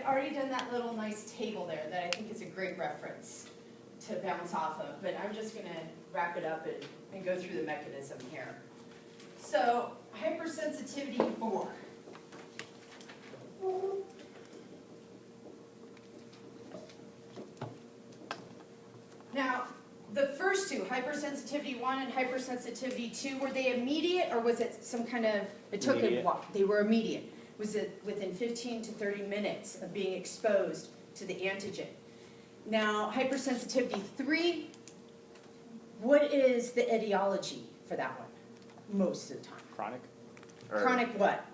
already done that little nice table there that I think is a great reference to bounce off of, but I'm just going to wrap it up and go through the mechanism here. So, hypersensitivity 4. Now, the first two, hypersensitivity 1 and hypersensitivity 2, were they immediate or was it some kind of, it took a while? They were immediate. Was it within 15 to 30 minutes of being exposed to the antigen? Now, hypersensitivity 3, what is the etiology for that one most of the time? Chronic? Chronic what?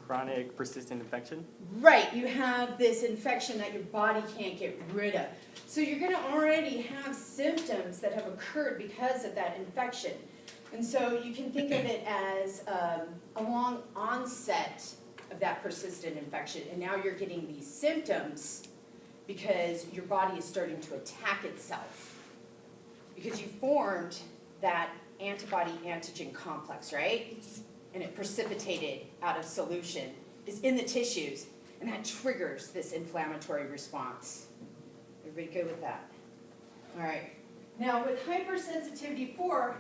Chronic persistent infection? Right, you have this infection that your body can't get rid of. So you're going to already have symptoms that have occurred because of that infection. And so you can think of it as a long onset of that persistent infection. And now you're getting these symptoms because your body is starting to attack itself. Because you formed that antibody-antigen complex, right? And it precipitated out of solution, is in the tissues, and that triggers this inflammatory response. Everybody good with that? All right. Now with hypersensitivity 4,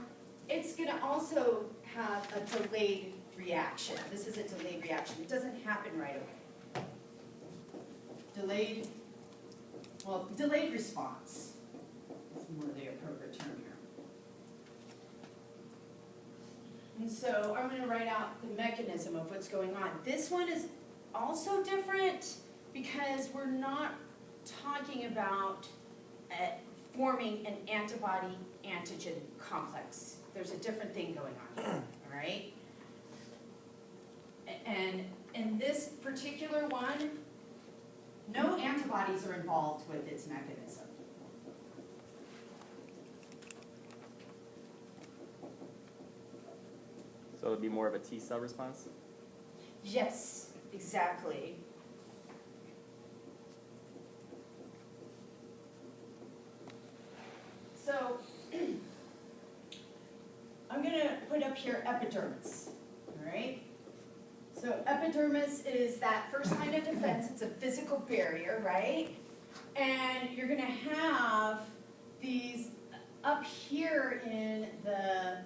it's going to also have a delayed reaction. This is a delayed reaction. It doesn't happen right away. Delayed response is more the appropriate term here. And so I'm going to write out the mechanism of what's going on. This one is also different because we're not talking about forming an antibody-antigen complex. There's a different thing going on here, all right? And in this particular one, no antibodies are involved with its mechanism. So it would be more of a T cell response? Yes, exactly. So, I'm going to put up here epidermis, all right? So epidermis is that first line of defense. It's a physical barrier, right? And you're going to have these up here in the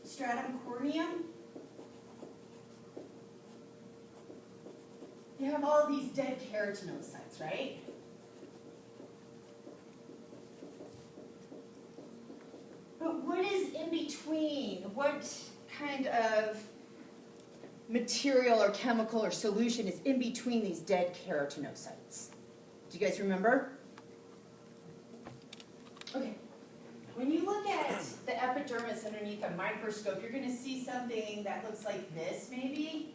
stratum corneum. You have all these dead keratinocytes, right? But what is in between? What kind of material or chemical or solution is in between these dead keratinocytes? Do you guys remember? Okay. When you look at the epidermis underneath a microscope, you're going to see something that looks like this, maybe.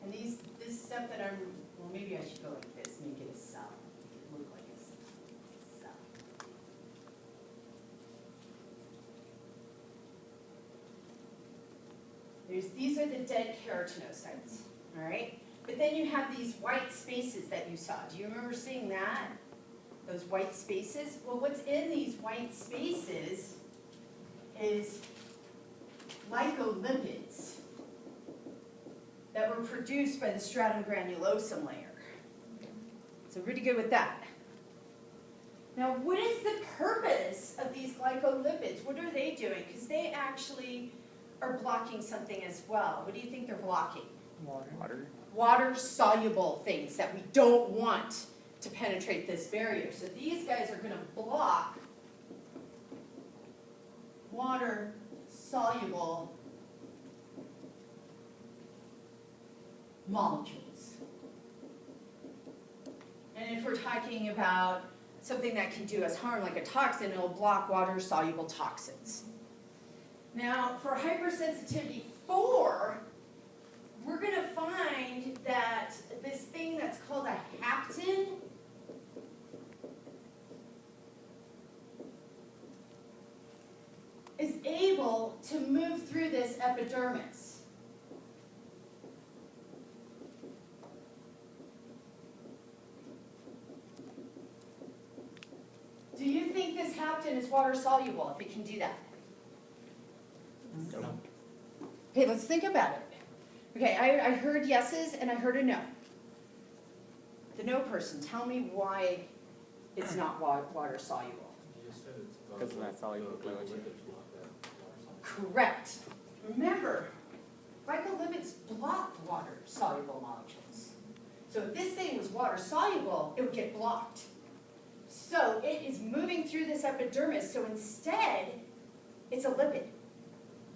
And this stuff that well, maybe I should go like this, make it a cell. Make it look like a cell. These are the dead keratinocytes, all right? But then you have these white spaces that you saw. Do you remember seeing that? Those white spaces? Well, what's in these white spaces is glycolipids that were produced by the stratum granulosum layer. So really good with that. Now, what is the purpose of these glycolipids? What are they doing? Because they actually are blocking something as well. What do you think they're blocking? Water. Water-soluble things that we don't want to penetrate this barrier. So these guys are going to block water-soluble molecules. And if we're talking about something that can do us harm, like a toxin, it'll block water-soluble toxins. Now, for hypersensitivity 4, we're going to find that this thing that's called a hapten is able to move through this epidermis. Do you think this hapten is water soluble if it can do that? No. Okay, let's think about it. Okay, I heard yeses and I heard a no. no person, tell me why it's not water soluble. You just said it's. Because it's not soluble in fluid. Correct. Remember, glycolipids block water soluble molecules. So if this thing was water soluble, it would get blocked. So it is moving through this epidermis, so instead, it's a lipid.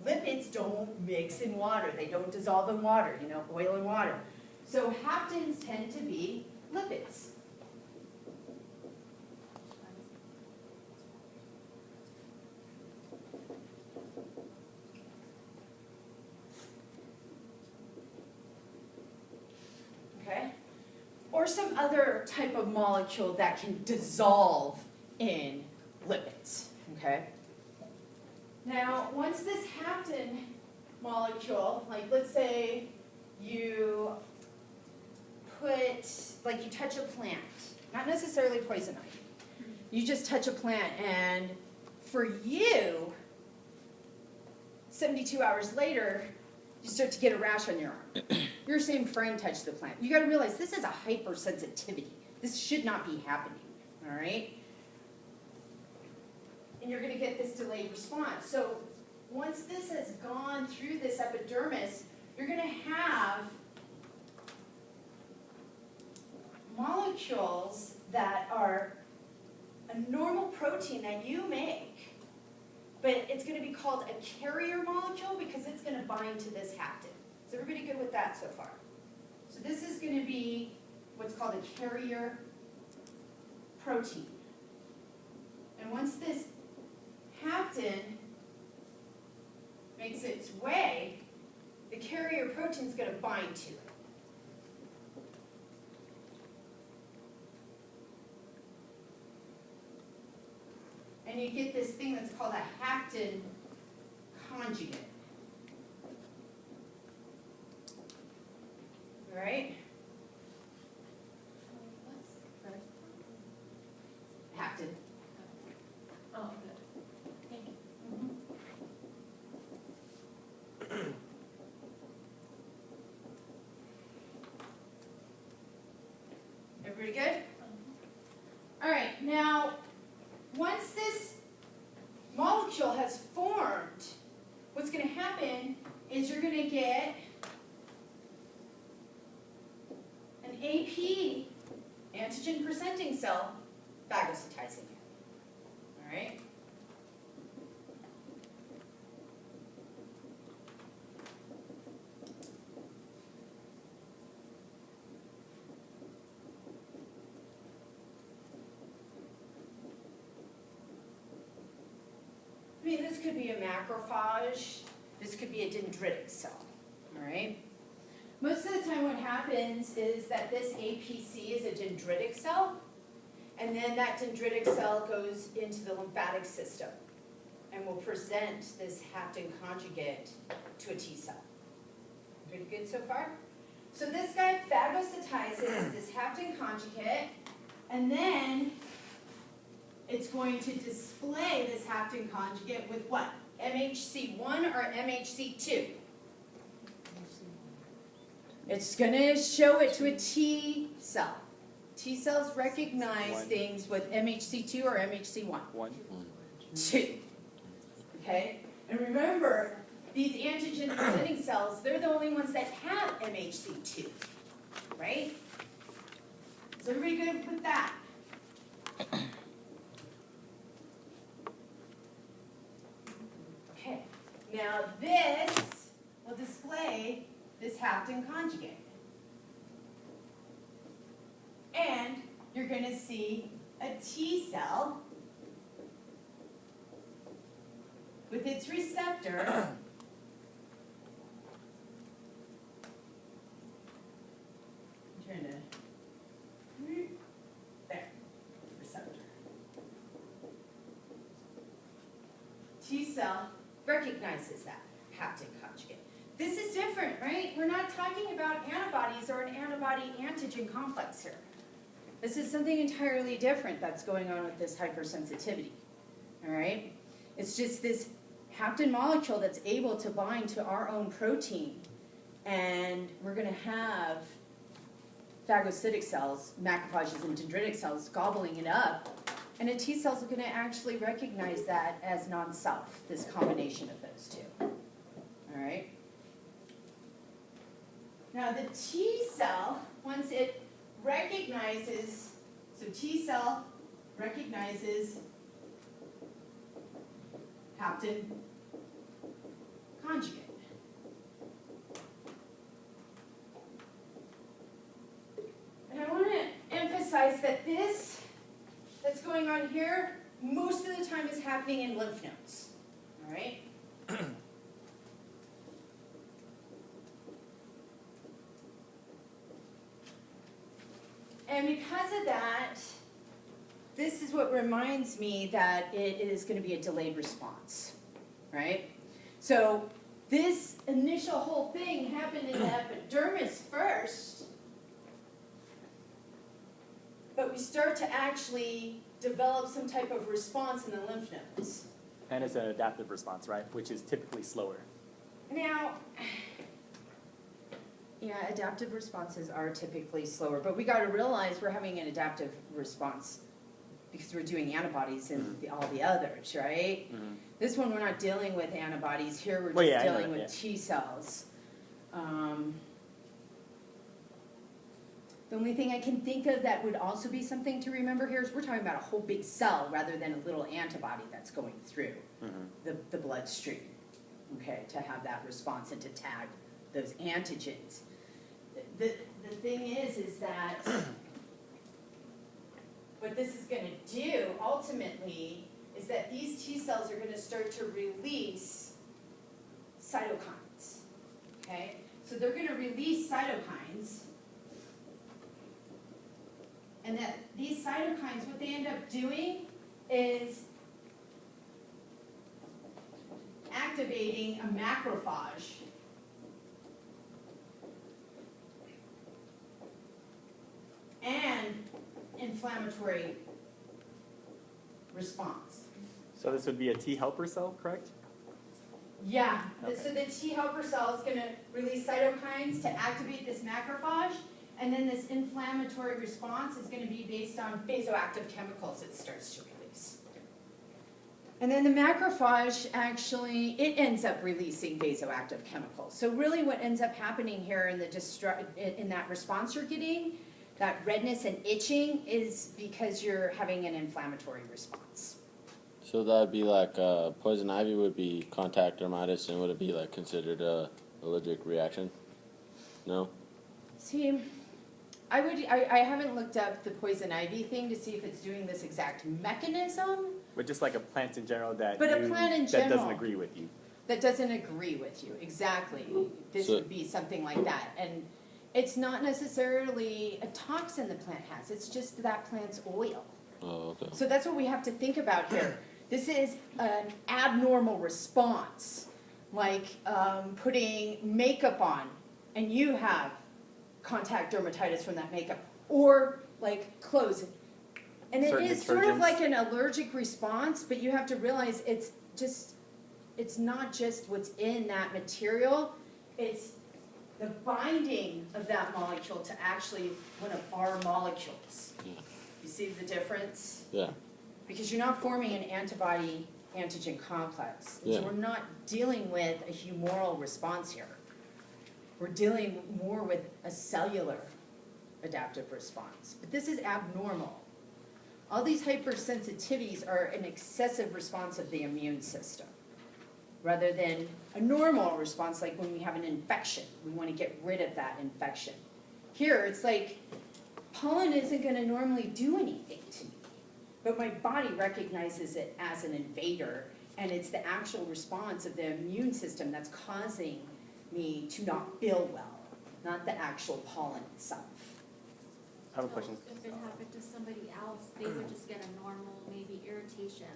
Lipids don't mix in water, they don't dissolve in water, oil in water. So haptens tend to be lipids. Okay? Or some other type of molecule that can dissolve in lipids, okay? Now, once this hapten molecule, like let's say you you touch a plant, not necessarily poison ivy, you just touch a plant and for you, 72 hours later, you start to get a rash on your arm. Your same friend touched the plant. You gotta realize this is a hypersensitivity. This should not be happening, all right? And you're gonna get this delayed response. So once this has gone through this epidermis, you're gonna have molecules that are a normal protein that you make, but it's gonna be called a carrier molecule because it's gonna bind to this hapten. Is everybody good with that so far? So this is gonna be what's called a carrier protein. And once this hapten makes its way, the carrier protein is going to bind to it. And you get this thing that's called a hapten conjugate. All right? Hapten. Oh, good. Thank you. Everybody good? All right, now, once this molecule has formed, what's going to happen is you're going to get an AP, antigen presenting cell, phagocytizing it. All right? I mean, this could be a macrophage, this could be a dendritic cell, all right? Most of the time what happens is that this APC is a dendritic cell, and then that dendritic cell goes into the lymphatic system and will present this hapten conjugate to a T cell. Pretty good so far? So this guy phagocytizes this hapten conjugate, and then it's going to display this hapten conjugate with what? MHC1 or MHC2? It's going to show it to a T cell. T cells recognize One. things with MHC2 or MHC1. 1. 2. Okay? And remember, these antigen presenting cells, they're the only ones that have MHC2. Right? Is everybody good with that? Okay. Now this will display this hapten conjugate. And you're going to see a T cell with its receptor I'm trying to there, receptor. T cell recognizes that hapten conjugate. This is different, right? We're not talking about antibodies or an antibody-antigen complex here. This is something entirely different that's going on with this hypersensitivity, all right? It's just this hapten molecule that's able to bind to our own protein, and we're going to have phagocytic cells, macrophages and dendritic cells gobbling it up. And a T cell's gonna actually recognize that as non-self, this combination of those two. All right? Now the T cell, once it recognizes, so T cell recognizes hapten conjugate. And I want to emphasize that this that's going on here most of the time is happening in lymph nodes. All right? And because of that, this is what reminds me that it is going to be a delayed response, right? So this initial whole thing happened in the epidermis first, but we start to actually develop some type of response in the lymph nodes. And it's an adaptive response, right? Which is typically slower. Now, yeah, adaptive responses are typically slower, but we got to realize we're having an adaptive response because we're doing antibodies in all the others, right? Mm-hmm. This one, we're not dealing with antibodies. Here, we're just Well, yeah, I know dealing that, with T cells. The only thing I can think of that would also be something to remember here is we're talking about a whole big cell rather than a little antibody that's going through the bloodstream, okay, to have that response and to tag those antigens. The thing is that what this is going to do ultimately is that these T cells are going to start to release cytokines, okay? So they're going to release cytokines, and that these cytokines, what they end up doing is activating a macrophage. And inflammatory response. So this would be a T helper cell, correct? Yeah, Okay. so the T helper cell is going to release cytokines to activate this macrophage, and then this inflammatory response is going to be based on vasoactive chemicals it starts to release. And then the macrophage actually, it ends up releasing vasoactive chemicals. So really what ends up happening here in in that response you're getting, that redness and itching, is because you're having an inflammatory response. So that'd be like poison ivy would be contact dermatitis, and would it be like considered a allergic reaction? No. See, I haven't looked up the poison ivy thing to see if it's doing this exact mechanism. But just like a plant in general that But a plant in that general. doesn't agree with you. That doesn't agree with you, exactly. This So- would be something like that. And it's not necessarily a toxin the plant has, it's just that plant's oil. Oh, okay. So that's what we have to think about here. This is an abnormal response, like putting makeup on, and you have contact dermatitis from that makeup, or like clothes. And it Certain is sort of detergents. like an allergic response, but you have to realize it's not just what's in that material, it's the binding of that molecule to actually one of our molecules. Yeah. You see the difference? Yeah. Because you're not forming an antibody antigen complex. Yeah. So we're not dealing with a humoral response here. We're dealing more with a cellular adaptive response. But this is abnormal. All these hypersensitivities are an excessive response of the immune system, rather than a normal response, like when we have an infection. We want to get rid of that infection. Here, it's like pollen isn't going to normally do anything to me, but my body recognizes it as an invader, and it's the actual response of the immune system that's causing me to not feel well, not the actual pollen itself. I have a So question. if it happened to somebody else, they would just get a normal, maybe irritation.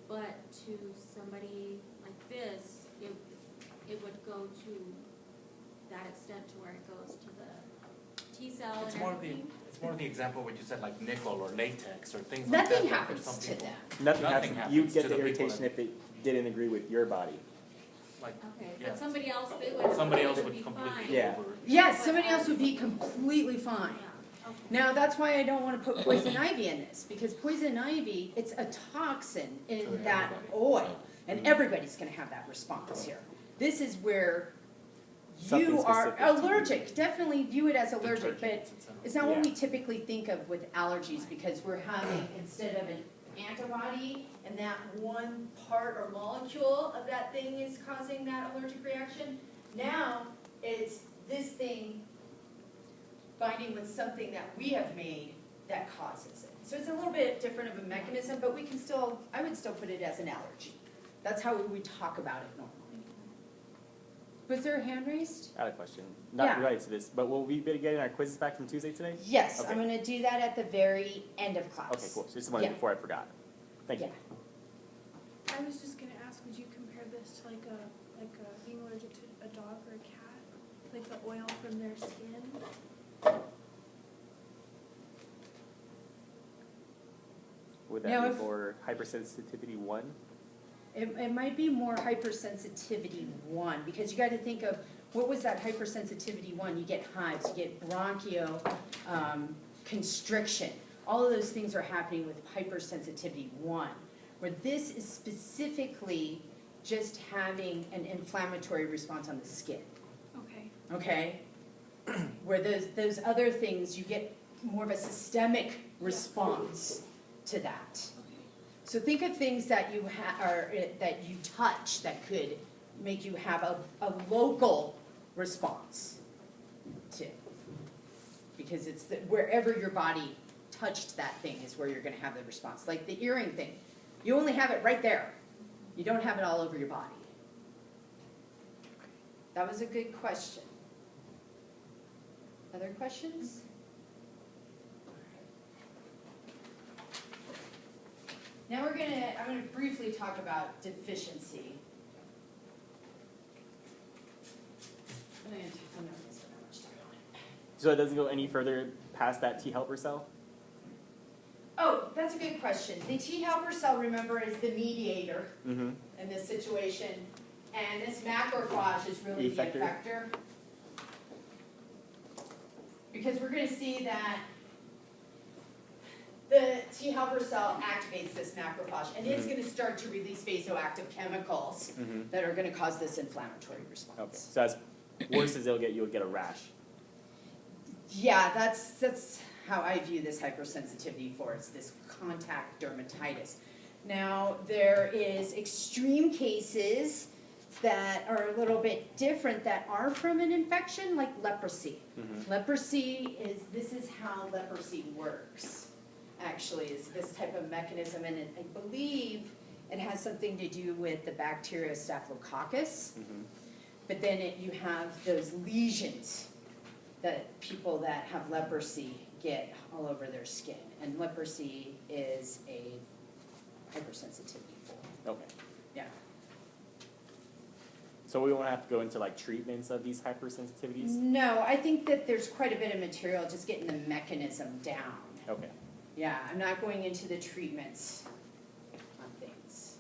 But to somebody like this, it would go to that extent to where it goes to the T cell and It's more everything. of the example what you said, like nickel or latex or things like that. Nothing that for happens some to people. them. Nothing Nothing happens. You happens get to the the people irritation that- if it didn't agree with your body. Like, Okay, yeah. but somebody else, they would. Somebody they else would would be completely fine. Yeah. over. Yes, somebody else would be completely fine. Yeah. Okay. Now, that's why I don't wanna put poison ivy in this, because poison ivy, it's a toxin in that oil, and everybody's gonna have that response here. This is where Something you are specific to you. allergic, definitely view it as allergic, but Detergents, et cetera. it's not what we Yeah. typically think of with allergies, because we're having, instead of an antibody, and that one part or molecule of that thing is causing that allergic reaction, now it's this thing binding with something that we have made that causes it. So it's a little bit different of a mechanism, but we can still, I would still put it as an allergy. That's how we talk about it normally. Was there a hand raised? I had a question, Yeah. not related to this, but will we be getting our quizzes back from Tuesday today? Yes, Okay. I'm gonna do that at the very end of class. Okay, cool, so just wanted, Yeah. before I forgot. Thank you. I was just gonna ask, would you compare this to like a being allergic to a dog or a cat? Like the oil from their skin? Would Now, that be if- for hypersensitivity 1? It might be more hypersensitivity 1, because you gotta think of, what was that hypersensitivity 1? You get hives, you get bronchio, constriction. All of those things are happening with hypersensitivity 1, where this is specifically just having an inflammatory response on the skin, Okay. okay? Where those other things, you get more of a systemic response to that. Okay. So think of things that you that you touch that could make you have a local response to. Because it's wherever your body touched that thing is where you're gonna have the response. Like the earring thing, you only have it right there. You don't have it all over your body. That was a good question. Other questions? Now I'm gonna briefly talk about deficiency. I'm not gonna spend that much time on it. So it doesn't go any further past that T helper cell? Oh, that's a good question. The T helper cell, remember, is the mediator Mm-hmm. in this situation, and this macrophage is really the Effector. effector. Because we're gonna see that the T helper cell activates this macrophage, and it's gonna start to release vasoactive chemicals Mm-hmm. that are gonna cause this inflammatory Okay, response. so as worse as you'll get a rash. Yeah, that's how I view this hypersensitivity for. It's this contact dermatitis. Now, there is extreme cases that are a little bit different that are from an infection, like leprosy. Mhm. Leprosy this is how leprosy works, actually, is this type of mechanism, and I believe it has something to do with the bacteria Staphylococcus. Mhm. But then you have those lesions that people that have leprosy get all over their skin. And leprosy is a hypersensitivity for. Okay. Yeah. So we won't have to go into like treatments of these hypersensitivities? No, I think that there's quite a bit of material just getting the mechanism down. Okay. Yeah, I'm not going into the treatments on things.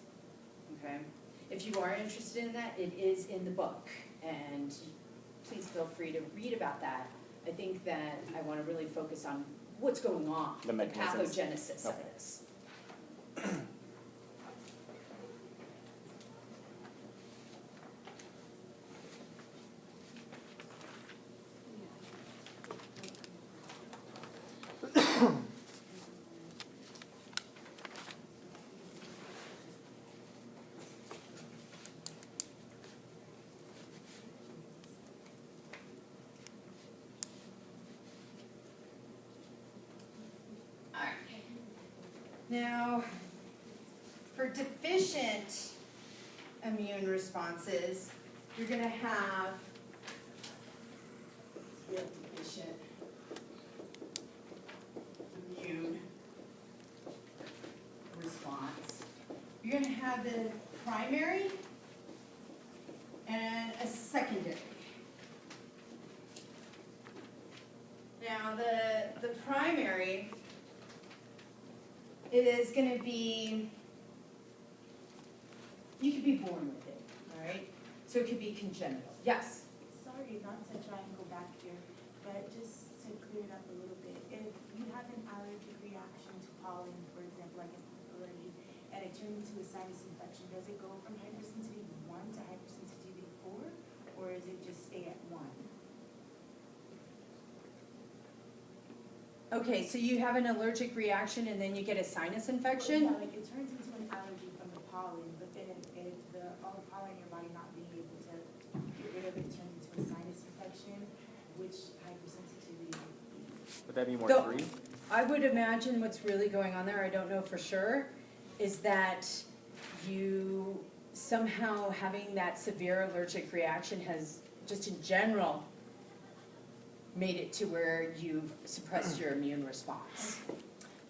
Okay? If you are interested in that, it is in the book, and please feel free to read about that. I think that I want to really focus on what's going on, The mechanisms. pathogenesis of Okay. this. Alright. Now, for deficient immune responses, you're gonna have deficient immune response. You're gonna have the primary and a secondary. Now, the primary, it is gonna be, you could be born with it, all right? So it could be congenital, yes? Sorry not to try and go back here, but just to clear it up a little bit, if it turns into a sinus infection, does it go from hypersensitivity 1 to hypersensitivity 4? Or is it just stay at 1? Okay, so you have an allergic reaction and then you get a sinus infection? Yeah, like it turns into an allergy from the pollen, but then all the pollen in your body not being able to get rid of it turns into a sinus infection, which hypersensitivity would be. Would that be more The- free? I would imagine what's really going on there, I don't know for sure, is that you somehow having that severe allergic reaction has, just in general, made it to where you've suppressed your immune response.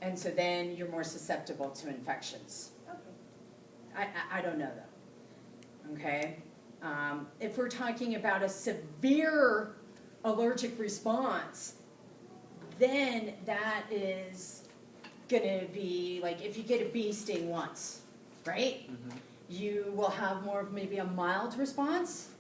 And so then you're more susceptible to infections. Okay. I don't know though, okay? If we're talking about a severe allergic response, then that is gonna be, like, if you get a bee sting once, right? You will have more of maybe a mild response,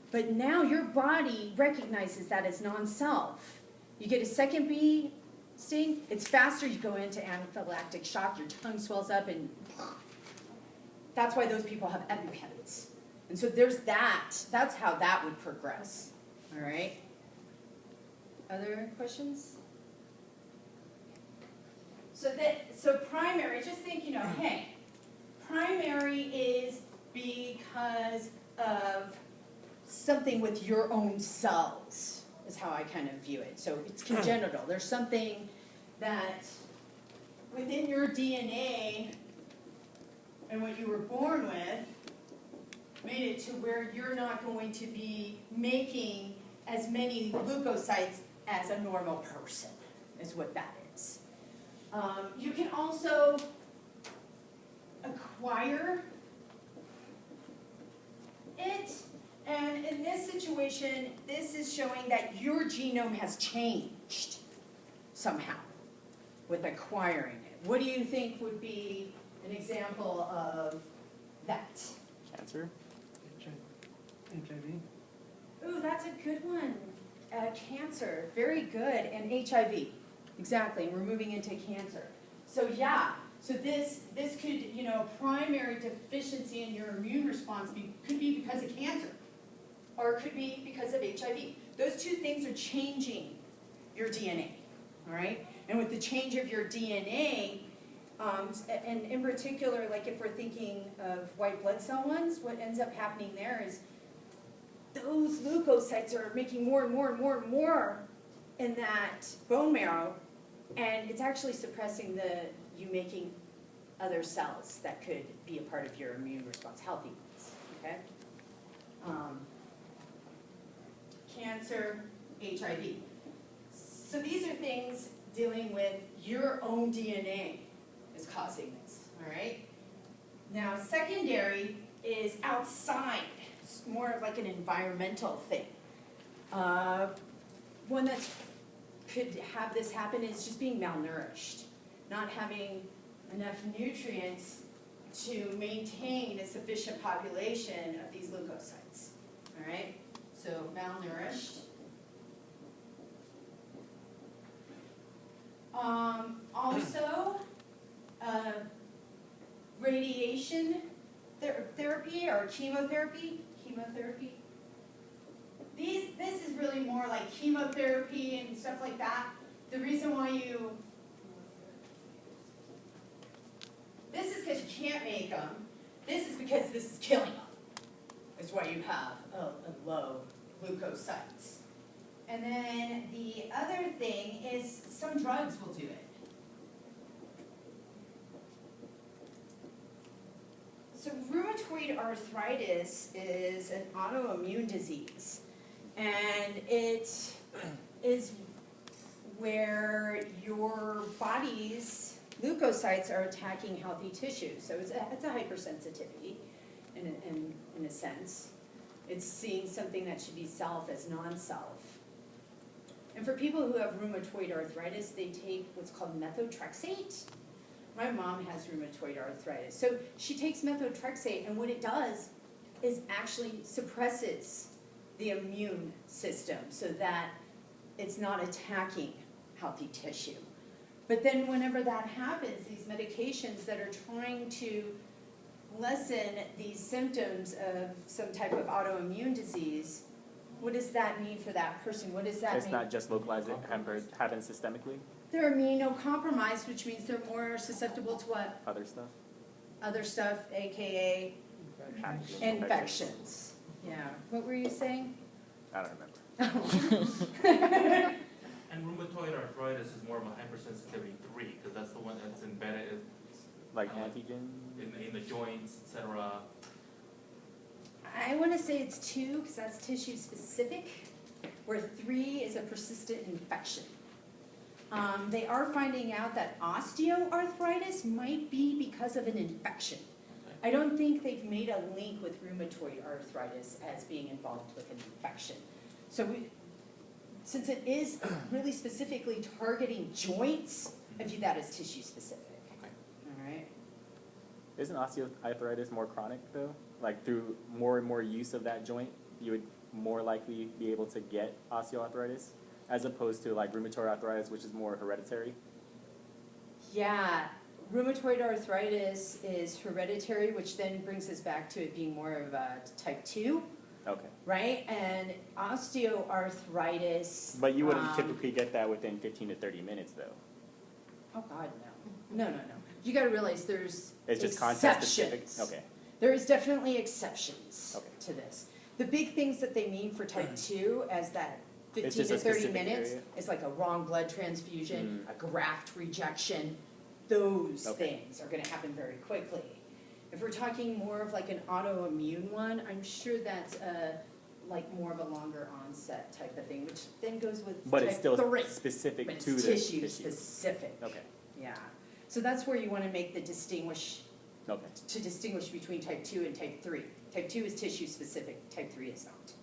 but now your body recognizes that as non-self. You get a second bee sting, it's faster, you go into anaphylactic shock, your tongue swells up, and that's why those people have EpiPens. And so there's that's how that would progress, all right? Other questions? So primary, just think, hey, primary is because of something with your own cells, is how I kind of view it. So it's congenital. There's something that within your DNA and what you were born with made it to where you're not going to be making as many leukocytes as a normal person, is what that is. You can also acquire it, and in this situation, this is showing that your genome has changed somehow with acquiring it. What do you think would be an example of that? Cancer? HIV. Ooh, that's a good one. Cancer, very good, and HIV. Exactly, and we're moving into cancer. So yeah, so this could, primary deficiency in your immune response could be because of cancer, or it could be because of HIV. Those two things are changing your DNA, all right? And with the change of your DNA, and in particular, like if we're thinking of white blood cell ones, what ends up happening there is those leukocytes are making more and more and more and more in that bone marrow, and it's actually suppressing you making other cells that could be a part of your immune response, healthy ones, okay? Cancer, HIV. So these are things dealing with your own DNA is causing this, all right? Now, secondary is outside. It's more of like an environmental thing. One that could have this happen is just being malnourished, not having enough nutrients to maintain a sufficient population of these leukocytes, all right? So malnourished. Also, radiation therapy or chemotherapy. This is really more like chemotherapy and stuff like that. The reason why this is because you can't make them. This is because this is killing them. Is why you have a low leukocytes. And then the other thing is some drugs will do it. So rheumatoid arthritis is an autoimmune disease, and it is where your body's leukocytes are attacking healthy tissue. So it's a hypersensitivity in a sense. It's seeing something that should be self as non-self. And for people who have rheumatoid arthritis, they take what's called methotrexate. My mom has rheumatoid arthritis. So she takes methotrexate, and what it does is actually suppresses the immune system so that it's not attacking healthy tissue. But then whenever that happens, these medications that are trying to lessen these symptoms of some type of autoimmune disease, what does that mean for that person? What does that It's mean? not just localized, it happens systemically, They're immunocompromised, which means they're more susceptible to what? other stuff. Other stuff, AKA Pathogens, infections. Yeah. What were you saying? I don't remember. And rheumatoid arthritis is more of a hypersensitivity 3, because that's the one that's embedded Like antigen? in the joints, etc. I want to say it's 2 because that's tissue specific, where 3 is a persistent infection. They are finding out that osteoarthritis might be because of an infection. I don't think they've made a link with rheumatoid arthritis as being involved with an infection. So since it is really specifically targeting joints, I view that as tissue specific. Okay. All right. Isn't osteoarthritis more chronic though? Like through more and more use of that joint, you would more likely be able to get osteoarthritis as opposed to like rheumatoid arthritis, which is more hereditary. Yeah, rheumatoid arthritis is hereditary, which then brings us back to it being more of a type 2, Okay. right? And osteoarthritis. But you wouldn't typically get that within 15 to 30 minutes though. Oh, God, no. No. You gotta realize there's It's just context specific. exceptions. Okay. There is definitely exceptions Okay. to this. The big things that they mean for type 2 as that It's 15 just to a 30 specific minutes area? is like a wrong blood transfusion, a graft rejection. Those Okay. things are gonna happen very quickly. If we're talking more of like an autoimmune one, I'm sure that's like more of a longer onset type of thing, which then goes with But type it's still 3. specific But it's to the tissue specific. Okay. Yeah. So that's where you want to make the distinguish Okay. to distinguish between type 2 and type 3. Type 2 is tissue specific, type 3 is not.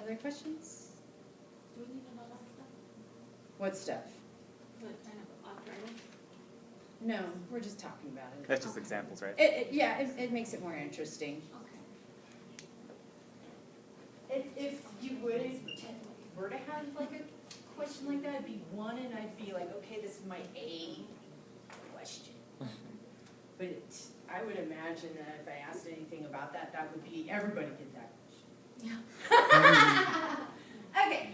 Other questions? Do we need to know that stuff? What stuff? What kind of arthritis? No, we're just talking about it. That's just examples, right? It makes it more interesting. Okay. If you were to have like a question like that, it'd be 1 and I'd be like, okay, this is my A question. But I would imagine that if I asked anything about that, that would be, everybody get that question. Yeah. Okay,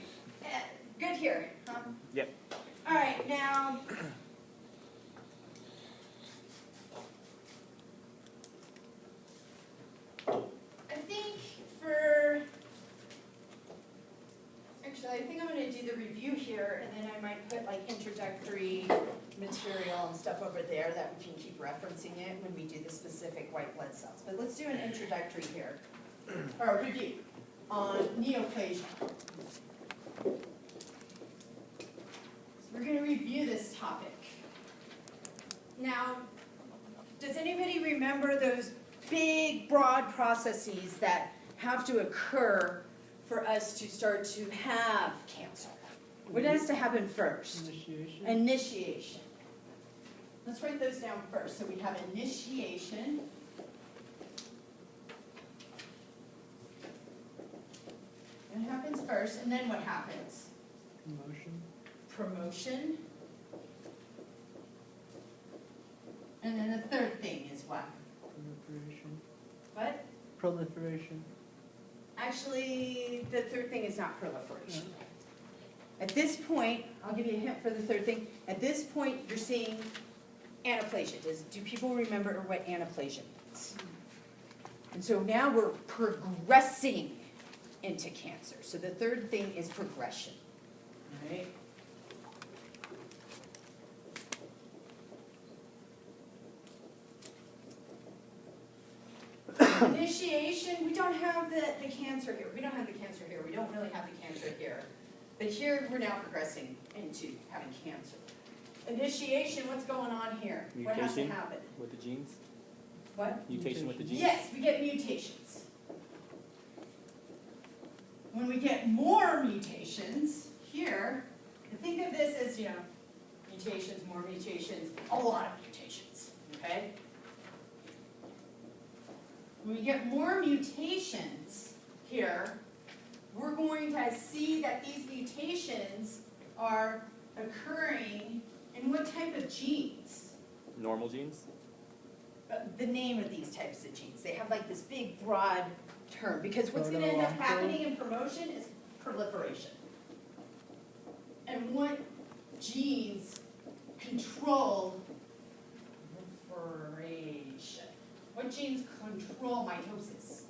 good here. Yep. All right, now. I think I'm gonna do the review here, and then I might put like introductory material and stuff over there that we can keep referencing it when we do the specific white blood cells. But let's do an introductory here, or a review on neoplasia. So we're gonna review this topic. Now, does anybody remember those big, broad processes that have to occur for us to start to have cancer? What has to happen first? Initiation. Initiation. Let's write those down first. So we have initiation. What happens first, and then what happens? Promotion. Promotion. And then the third thing is what? Proliferation. What? Proliferation. Actually, the third thing is not proliferation. At this point, I'll give you a hint for the third thing. At this point, you're seeing anaplasia. Do people remember what anaplasia means? And so now we're progressing into cancer. So the third thing is progression. All right? Initiation, we don't have the cancer here. We don't have the cancer here. We don't really have the cancer here. But here, we're now progressing into having cancer. Initiation, what's going on here? What has to Mutation? happen? With the genes? What? Mutation with the genes? Yes, we get mutations. When we get more mutations here, think of this as, mutations, more mutations, a lot of mutations, okay? When we get more mutations here, we're going to see that these mutations are occurring in what type of genes? normal genes? The name of these types of genes. They have like this big broad term, because what's gonna end up happening in promotion is proliferation. And what genes control proliferation? What genes control mitosis?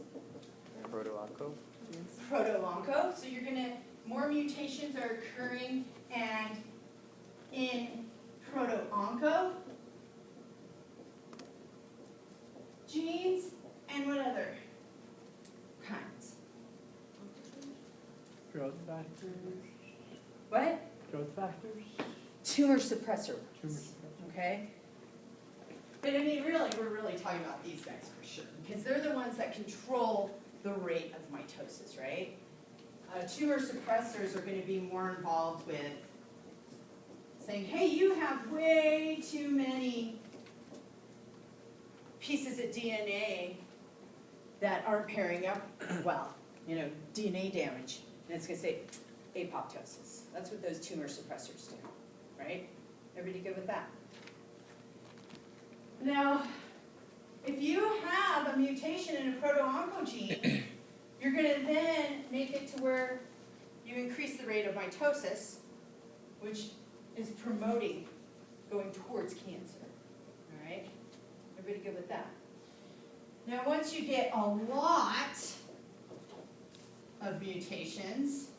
Proto-onco genes? Proto-onco, so you're gonna, more mutations are occurring, and in proto-onco genes, and what other kinds? Growth factors, What? growth factors, Tumor suppressor tumor ones, suppressors. okay? But I mean, really, we're really talking about these guys for sure, because they're the ones that control the rate of mitosis, right? Tumor suppressors are gonna be more involved with saying, hey, you have way too many pieces of DNA that aren't pairing up well, DNA damage. And it's gonna say apoptosis. That's what those tumor suppressors do, right? Everybody good with that? Now, if you have a mutation in a proto-onco gene, you're gonna then make it to where you increase the rate of mitosis, which is promoting going towards cancer, all right? Everybody good with that? Now, once you get a lot of mutations,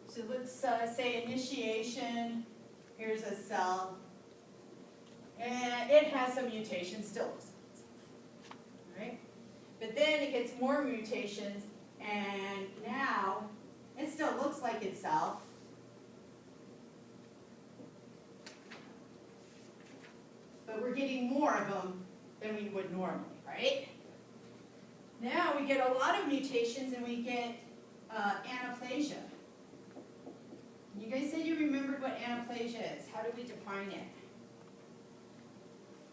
so let's say initiation, here's a cell, and it has some mutations, still looks like itself, all right? But then it gets more mutations, and now it still looks like itself, but we're getting more of them than we would normally, right? Now we get a lot of mutations and we get anaplasia. You guys said you remembered what anaplasia is. How do we define it?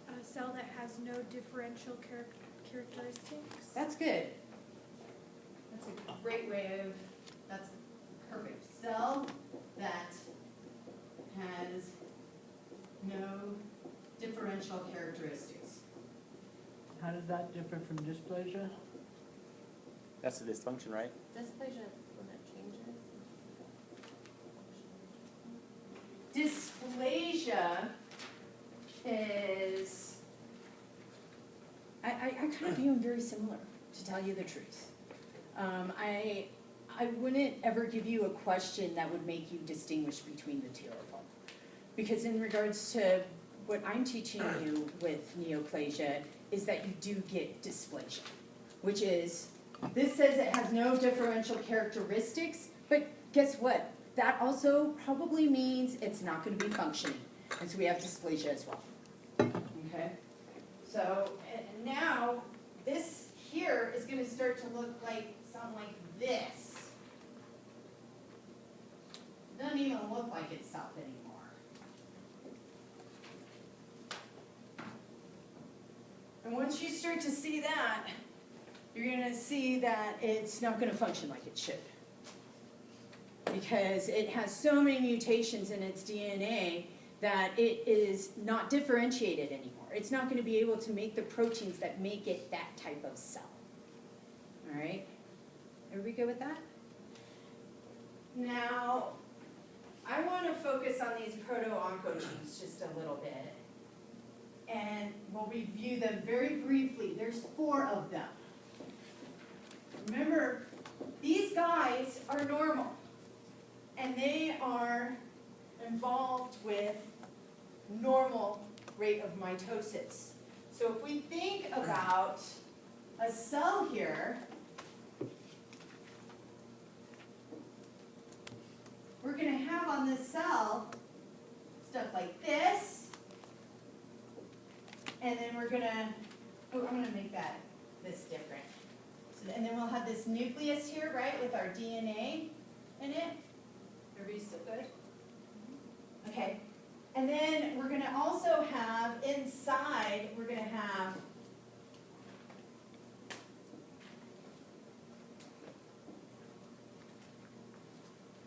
A cell that has no differential characteristics. That's good. That's a great way of, that's perfect. Cell that has no differential characteristics. How does that differ from dysplasia? That's a dysfunction, right? Dysplasia is when it changes. Dysplasia is, I kind of view them very similar, to tell you the truth. I wouldn't ever give you a question that would make you distinguish between the two of them. Because in regards to what I'm teaching you with neoplasia is that you do get dysplasia, which is, this says it has no differential characteristics, but guess what? That also probably means it's not gonna be functioning, and so we have dysplasia as well, okay? So, and now, this here is gonna start to look like something like this. Doesn't even look like itself anymore. And once you start to see that, you're gonna see that it's not gonna function like it should. Because it has so many mutations in its DNA that it is not differentiated anymore. It's not gonna be able to make the proteins that make it that type of cell. All right? Everybody good with that? Now, I wanna focus on these proto-oncogenes just a little bit. And we'll review them very briefly. There's 4 of them. Remember, these guys are normal. And they are involved with normal rate of mitosis. So if we think about a cell here, we're gonna have on this cell stuff like this, and then we're gonna, I'm gonna make this different. So, and then we'll have this nucleus here, right, with our DNA in it. Everybody still good? Okay. And then we're gonna also have inside, we're gonna have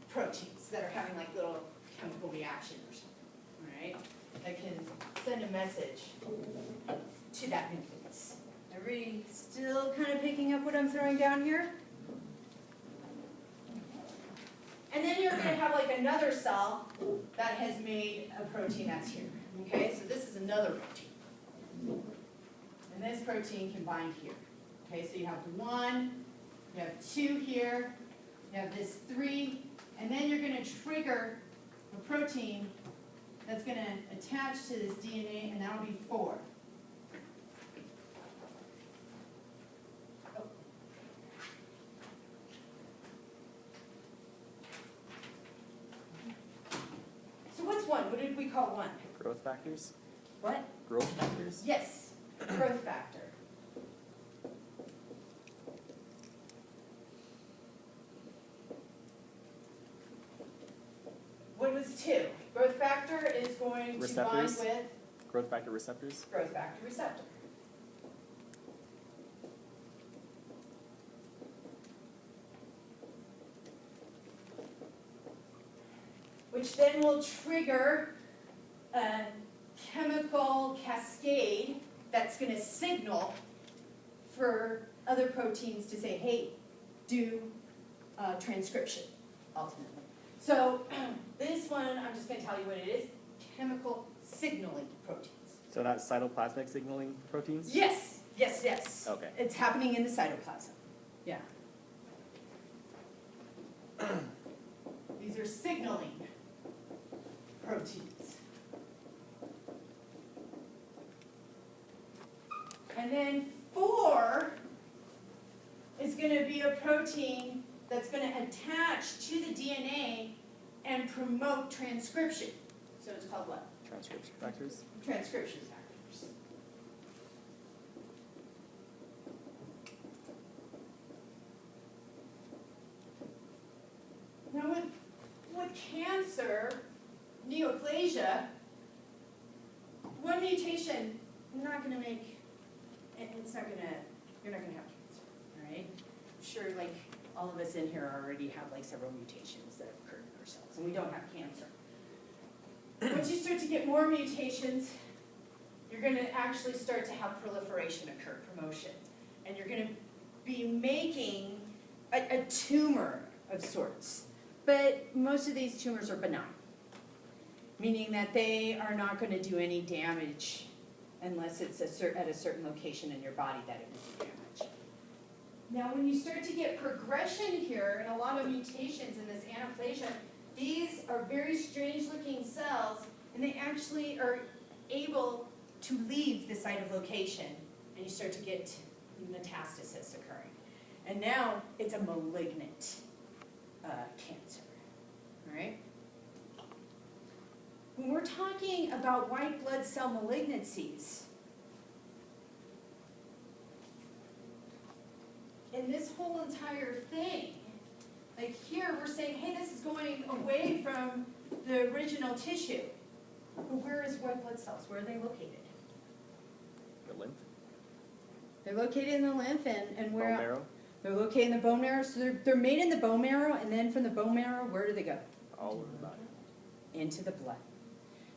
proteins that are having like little chemical reaction or something, all right? That can send a message to that nucleus. Everybody still kind of picking up what I'm throwing down here? And then you're gonna have like another cell that has made a protein that's here, okay? So this is another protein. And this protein can bind here. Okay, so you have 1, you have 2 here, you have this 3, and then you're gonna trigger a protein that's gonna attach to this DNA, and that'll be 4. Oh. So what's 1? What did we call 1? Growth factors? What? Growth factors? Yes, growth factor. What was 2? Growth factor is going to bind Receptors. with Growth factor receptors? growth factor receptor. Which then will trigger a chemical cascade that's going to signal for other proteins to say, hey, do transcription, ultimately. So this one, I'm just going to tell you what it is, chemical signaling proteins. So that's cytoplasmic signaling proteins? Yes, yes, yes. Okay. It's happening in the cytoplasm, yeah. These are signaling proteins. And then 4 is going to be a protein that's going to attach to the DNA and promote transcription. So it's called what? Transcription factors? Transcription factors. Now with cancer, neoplasia, one mutation, not going to make, it's not going to, you're not going to have cancer, all right? I'm sure like all of us in here already have like several mutations that have occurred in our cells, and we don't have cancer. Once you start to get more mutations, you're going to actually start to have proliferation occur, promotion. And you're going to be making a tumor of sorts. But most of these tumors are benign, meaning that they are not going to do any damage unless it's at a certain location in your body that it will do damage. Now when you start to get progression here and a lot of mutations in this anaplasia, these are very strange looking cells, and they actually are able to leave the site of location, and you start to get metastasis occurring. And now it's a malignant cancer, all right? When we're talking about white blood cell malignancies, in this whole entire thing, like here we're saying, hey, this is going away from the original tissue. But where is white blood cells? Where are they located? The lymph? They're located in the lymph and where? Bone marrow? They're located in the bone marrow. So they're made in the bone marrow, and then from the bone marrow, where do they go? All over the body. Into the blood.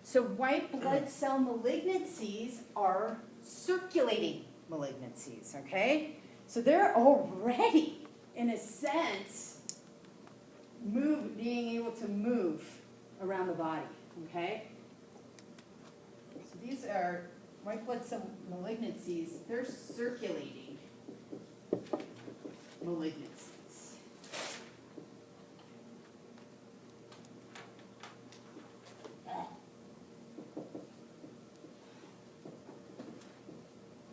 So white blood cell malignancies are circulating malignancies, okay? So they're already, in a sense, being able to move around the body, okay? So these are white blood cell malignancies, they're circulating malignancies.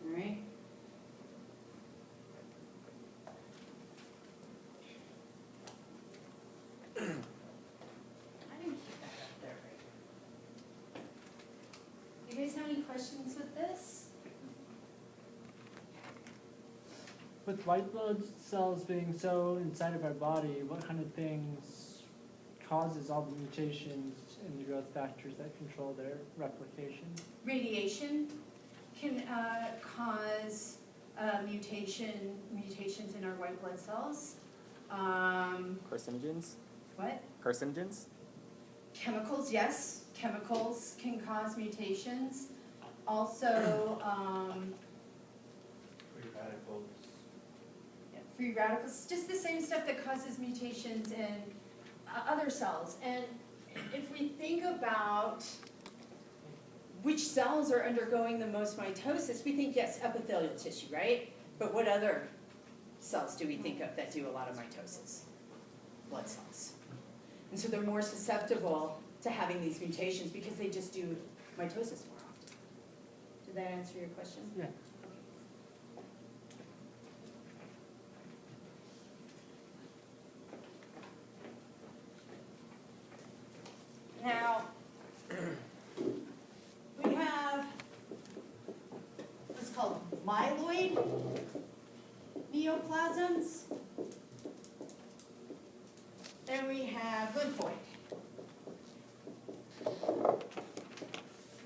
All right. I didn't keep that up there right. You guys have any questions with this? With white blood cells being so inside of our body, what kind of things causes all the mutations in the growth factors that control their replication? Radiation can cause mutations in our white blood cells. Carcinogens? What? Carcinogens? Chemicals, yes, chemicals can cause mutations. Also, Free radicals. yeah, free radicals, just the same stuff that causes mutations in other cells. And if we think about which cells are undergoing the most mitosis, we think, yes, epithelial tissue, right? But what other cells do we think of that do a lot of mitosis? Blood cells. And so they're more susceptible to having these mutations because they just do mitosis more often. Did that answer your question? Yeah. Now, we have what's called myeloid neoplasms, and we have lymphoid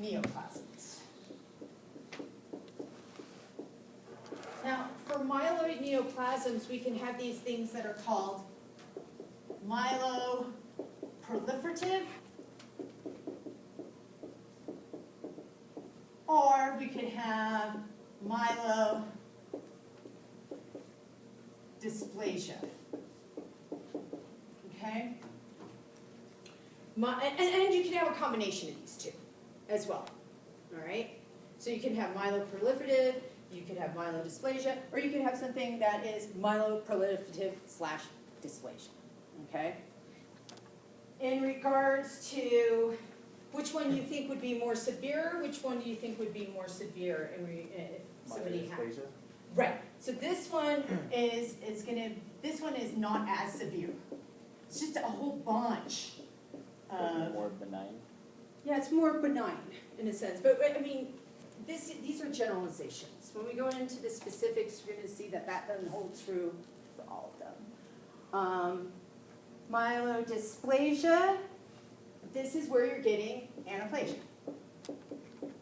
neoplasms. Now, for myeloid neoplasms, we can have these things that are called myeloproliferative, or we could have myelodysplasia. Okay? And you can have a combination of these two as well. All right? So you can have myeloproliferative, you could have myelodysplasia, or you could have something that is myeloproliferative/dysplasia. Okay? In regards to which one you think would be more severe, which one do you think would be more severe if somebody had? Myelodysplasia? Right. So this one is not as severe. It's just a whole bunch of, More benign? yeah, it's more benign in a sense. But I mean, these are generalizations. When we go into the specifics, you're going to see that doesn't hold true for all of them. Myelodysplasia, this is where you're getting anaplasia.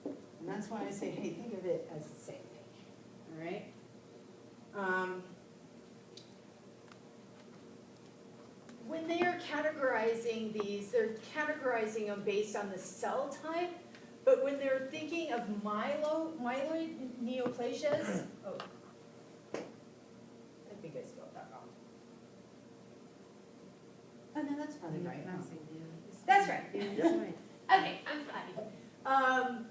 And that's why I say, hey, think of it as the same thing. All right? When they are categorizing these, they're categorizing them based on the cell type, but when they're thinking of myeloid neoplasias, oh, I think I spelled that wrong. Oh, no, that's probably right. That's right. Okay, I'm fine.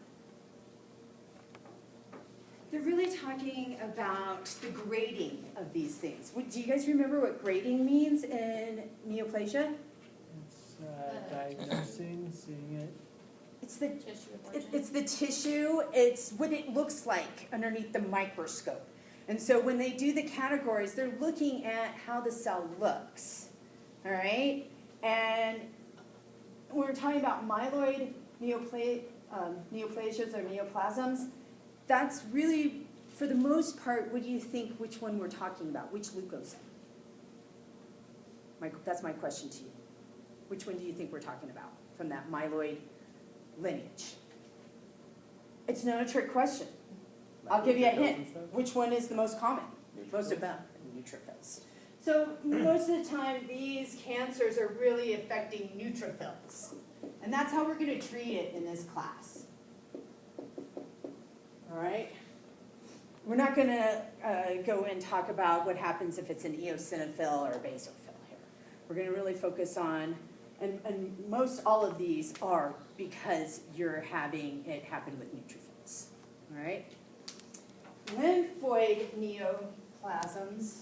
They're really talking about the grading of these things. Do you guys remember what grading means in neoplasia? It's diagnosing, seeing it. It's the Tissue origin. it's the tissue. It's what it looks like underneath the microscope. And so when they do the categories, they're looking at how the cell looks. All right, and when we're talking about myeloid neoplasias or neoplasms, that's really, for the most part, what do you think which one we're talking about? Which leukocyte? That's my question to you. Which one do you think we're talking about from that myeloid lineage? It's not a trick question. I'll give you a hint. Which one is the most common? Most of them, neutrophils. So most of the time, these cancers are really affecting neutrophils. And that's how we're going to treat it in this class. All right? We're not going to go and talk about what happens if it's an eosinophil or a basophil here. We're going to really focus on, and most all of these are because you're having it happen with neutrophils. All right? Lymphoid neoplasms,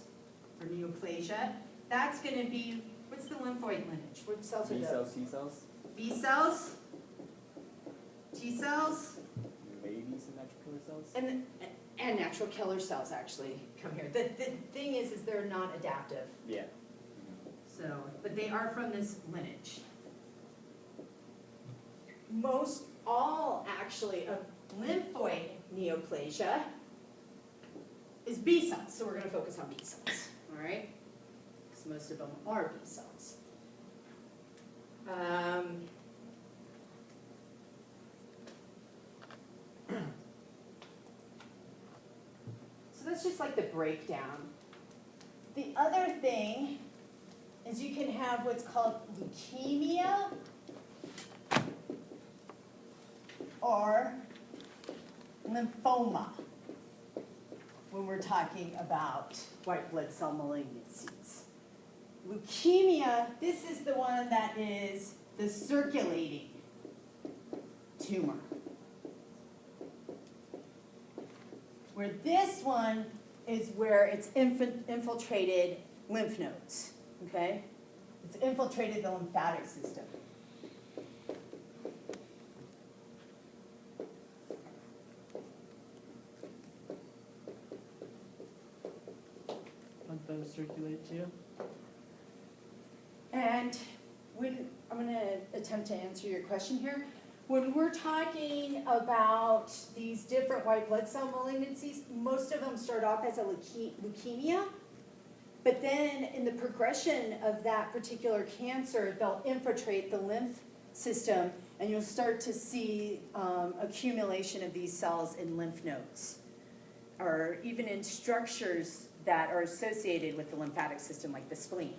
or neoplasia, that's going to be, what's the lymphoid lineage? What cells are B those? cells, T cells, B cells, T cells, maybe some natural killer cells? and natural killer cells actually come here. The thing is they're not adaptive. Yeah. So, but they are from this lineage. Most all actually of lymphoid neoplasia is B cells, so we're going to focus on B cells, all right? Because most of them are B cells. So that's just like the breakdown. The other thing is you can have what's called leukemia or lymphoma when we're talking about white blood cell malignancies. Leukemia, this is the one that is the circulating tumor. Where this one is where it's infiltrated lymph nodes, okay? It's infiltrated the lymphatic system. Let those circulate too. And when, I'm gonna attempt to answer your question here. When we're talking about these different white blood cell malignancies, most of them start off as a leukemia, but then in the progression of that particular cancer, they'll infiltrate the lymph system, and you'll start to see accumulation of these cells in lymph nodes, or even in structures that are associated with the lymphatic system, like the spleen.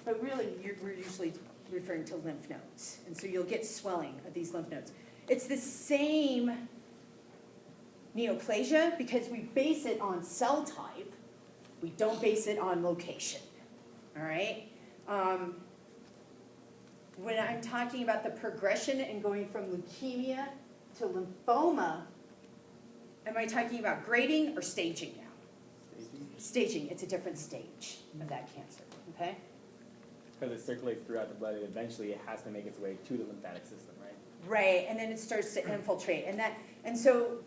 But really, we're usually referring to lymph nodes. And so you'll get swelling of these lymph nodes. It's the same neoplasia because we base it on cell type. We don't base it on location, all right? When I'm talking about the progression and going from leukemia to lymphoma, am I talking about grading or staging now? Staging, it's a different stage of that cancer, okay? Because it circulates throughout the blood, and eventually it has to make its way to the lymphatic system, right? Right, and then it starts to infiltrate, and so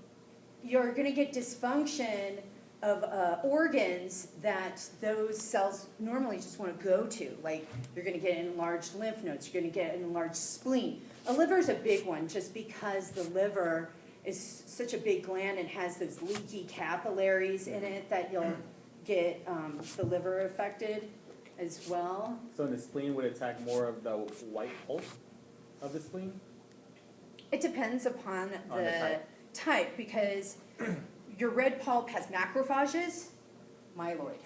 you're going to get dysfunction of organs that those cells normally just want to go to. Like you're going to get enlarged lymph nodes, you're going to get an enlarged spleen. A liver is a big one, just because the liver is such a big gland and has those leaky capillaries in it that you'll get the liver affected as well. So the spleen would attack more of the white pulp of the spleen? It depends upon On the type, because your red pulp has macrophages, myeloid.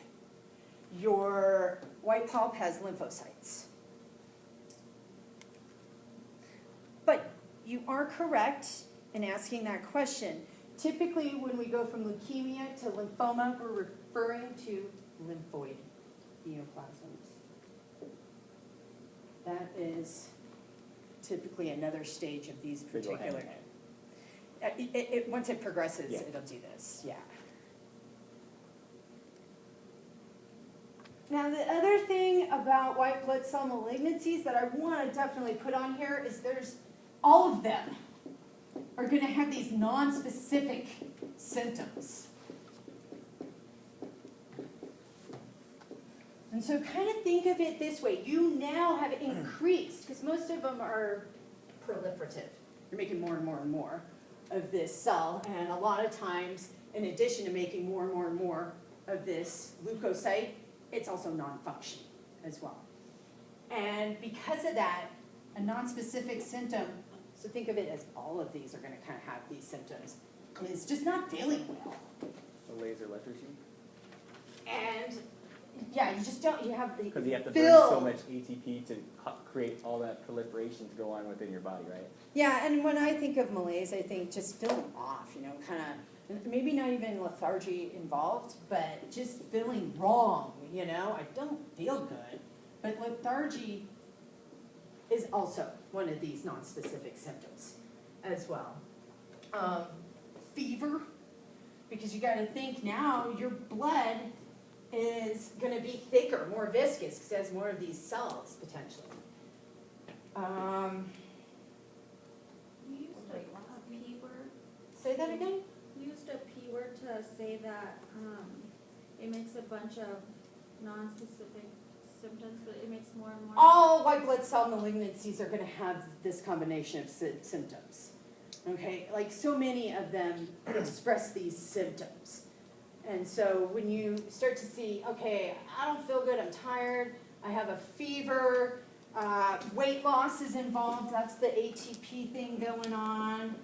Your white pulp has lymphocytes. But you are correct in asking that question. Typically, when we go from leukemia to lymphoma, we're referring to lymphoid neoplasms. That is typically another stage of these They go hand in particular. hand. Once it progresses, Yeah. it'll do this, yeah. Now, the other thing about white blood cell malignancies that I want to definitely put on here is there's, all of them are going to have these non-specific symptoms. And so kind of think of it this way. You now have increased, because most of them are proliferative. You're making more and more and more of this cell, and a lot of times, in addition to making more and more and more of this leukocyte, it's also non-functioning as well. And because of that, a non-specific symptom, so think of it as all of these are going to kind of have these symptoms, is just not feeling well. The laser lethargy? And yeah, you just don't, you have the Because you have to burn fill. so much ATP to create all that proliferation to go on within your body, right? Yeah, and when I think of malaise, I think just feeling off, kind of, maybe not even lethargy involved, but just feeling wrong, I don't feel good. But lethargy is also one of these non-specific symptoms as well. Fever, because you got to think now your blood is going to be thicker, more viscous, because it has more of these cells potentially. We used a P word, Say that again? we used a P word to say that, it makes a bunch of non-specific symptoms, but it makes more and more. All white blood cell malignancies are going to have this combination of symptoms. Okay, like so many of them express these symptoms. And so when you start to see, okay, I don't feel good, I'm tired, I have a fever, weight loss is involved, that's the ATP thing going on.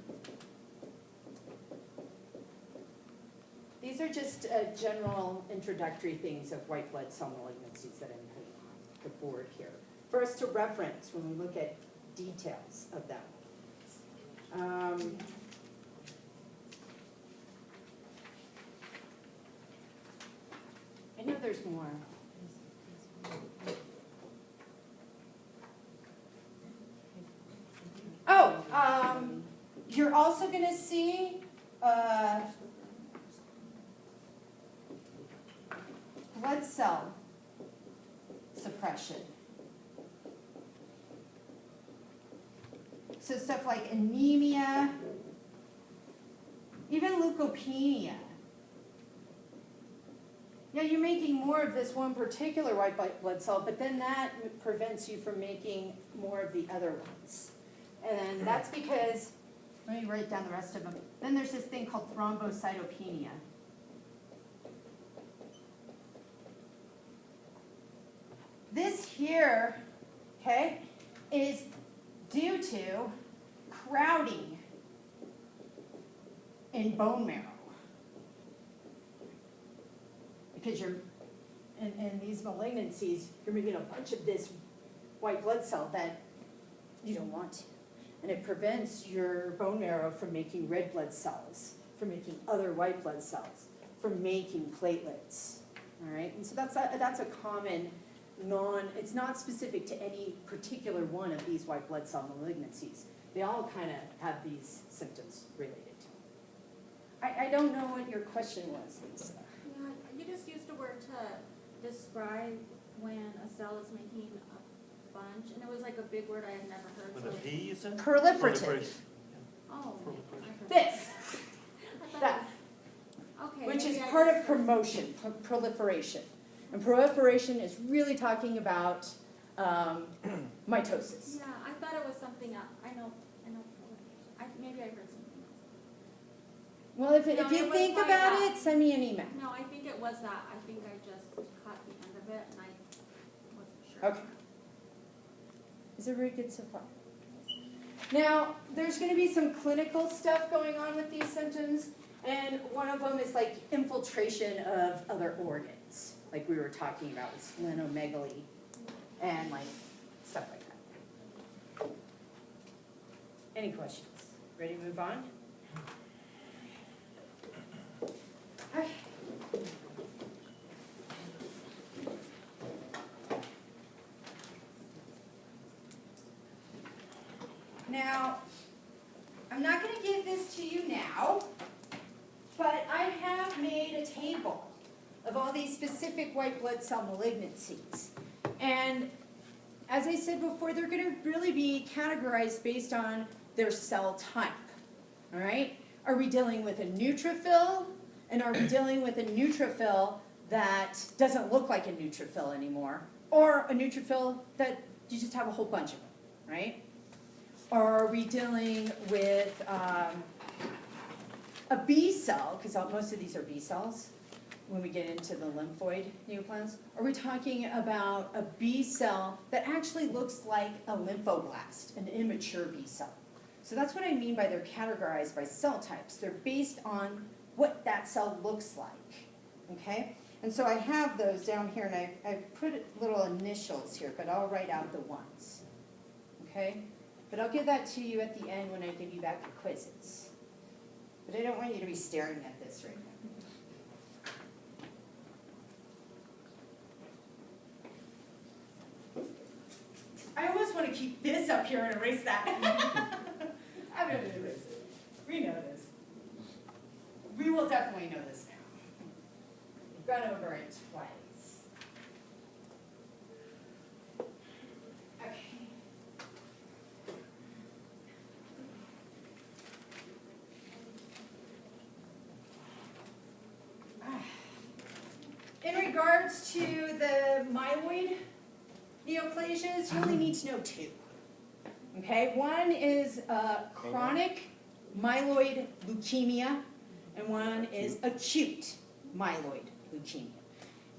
These are just general introductory things of white blood cell malignancies that I'm putting on the board here for us to reference when we look at details of them. I know there's more. Oh, you're also gonna see, blood cell suppression. So stuff like anemia, even leukopenia. Yeah, you're making more of this one particular white blood cell, but then that prevents you from making more of the other ones. And that's because, let me write down the rest of them. Then there's this thing called thrombocytopenia. This here, okay, is due to crowding in bone marrow. Because you're, in these malignancies, you're making a bunch of this white blood cell that you don't want to. And it prevents your bone marrow from making red blood cells, from making other white blood cells, from making platelets, all right? And so that's a common it's not specific to any particular one of these white blood cell malignancies. They all kind of have these symptoms related to them. I don't know what your question was, Lisa. Yeah, you just used a word to describe when a cell is making a bunch, and it was like a big word I had never heard. With So a P, you said? Proliferative. oh, This, I thought that, okay, which is maybe I part of just- promotion, proliferation. And proliferation is really talking about mitosis. Yeah, I thought it was something else. I know. Maybe I heard something else. Well, if No, you it was think like about that. it, send me an email. No, I think it was that. I think I just caught the end of it, and I wasn't sure. Okay. Is it very good so far? Now, there's going to be some clinical stuff going on with these symptoms, and one of them is like infiltration of other organs, like we were talking about with splenomegaly and like stuff like that. Any questions? Ready to move on? Okay. Now, I'm not going to give this to you now, but I have made a table of all these specific white blood cell malignancies. And as I said before, they're going to really be categorized based on their cell type, all right? Are we dealing with a neutrophil, and are we dealing with a neutrophil that doesn't look like a neutrophil anymore, or a neutrophil that you just have a whole bunch of them, right? Or are we dealing with a B cell, because most of these are B cells when we get into the lymphoid neoplasms? Are we talking about a B cell that actually looks like a lymphoblast, an immature B cell? So that's what I mean by they're categorized by cell types. They're based on what that cell looks like, okay? And so I have those down here, and I've put little initials here, but I'll write out the ones, okay? But I'll give that to you at the end when I give you back your quizzes. But I don't want you to be staring at this right now. I always want to keep this up here and erase that. I'm going to erase it. We know this. We will definitely know this now. We've gone over it twice. Okay. In regards to the myeloid neoplasias, you only need to know two. Okay, one is chronic myeloid leukemia, and one is acute myeloid leukemia.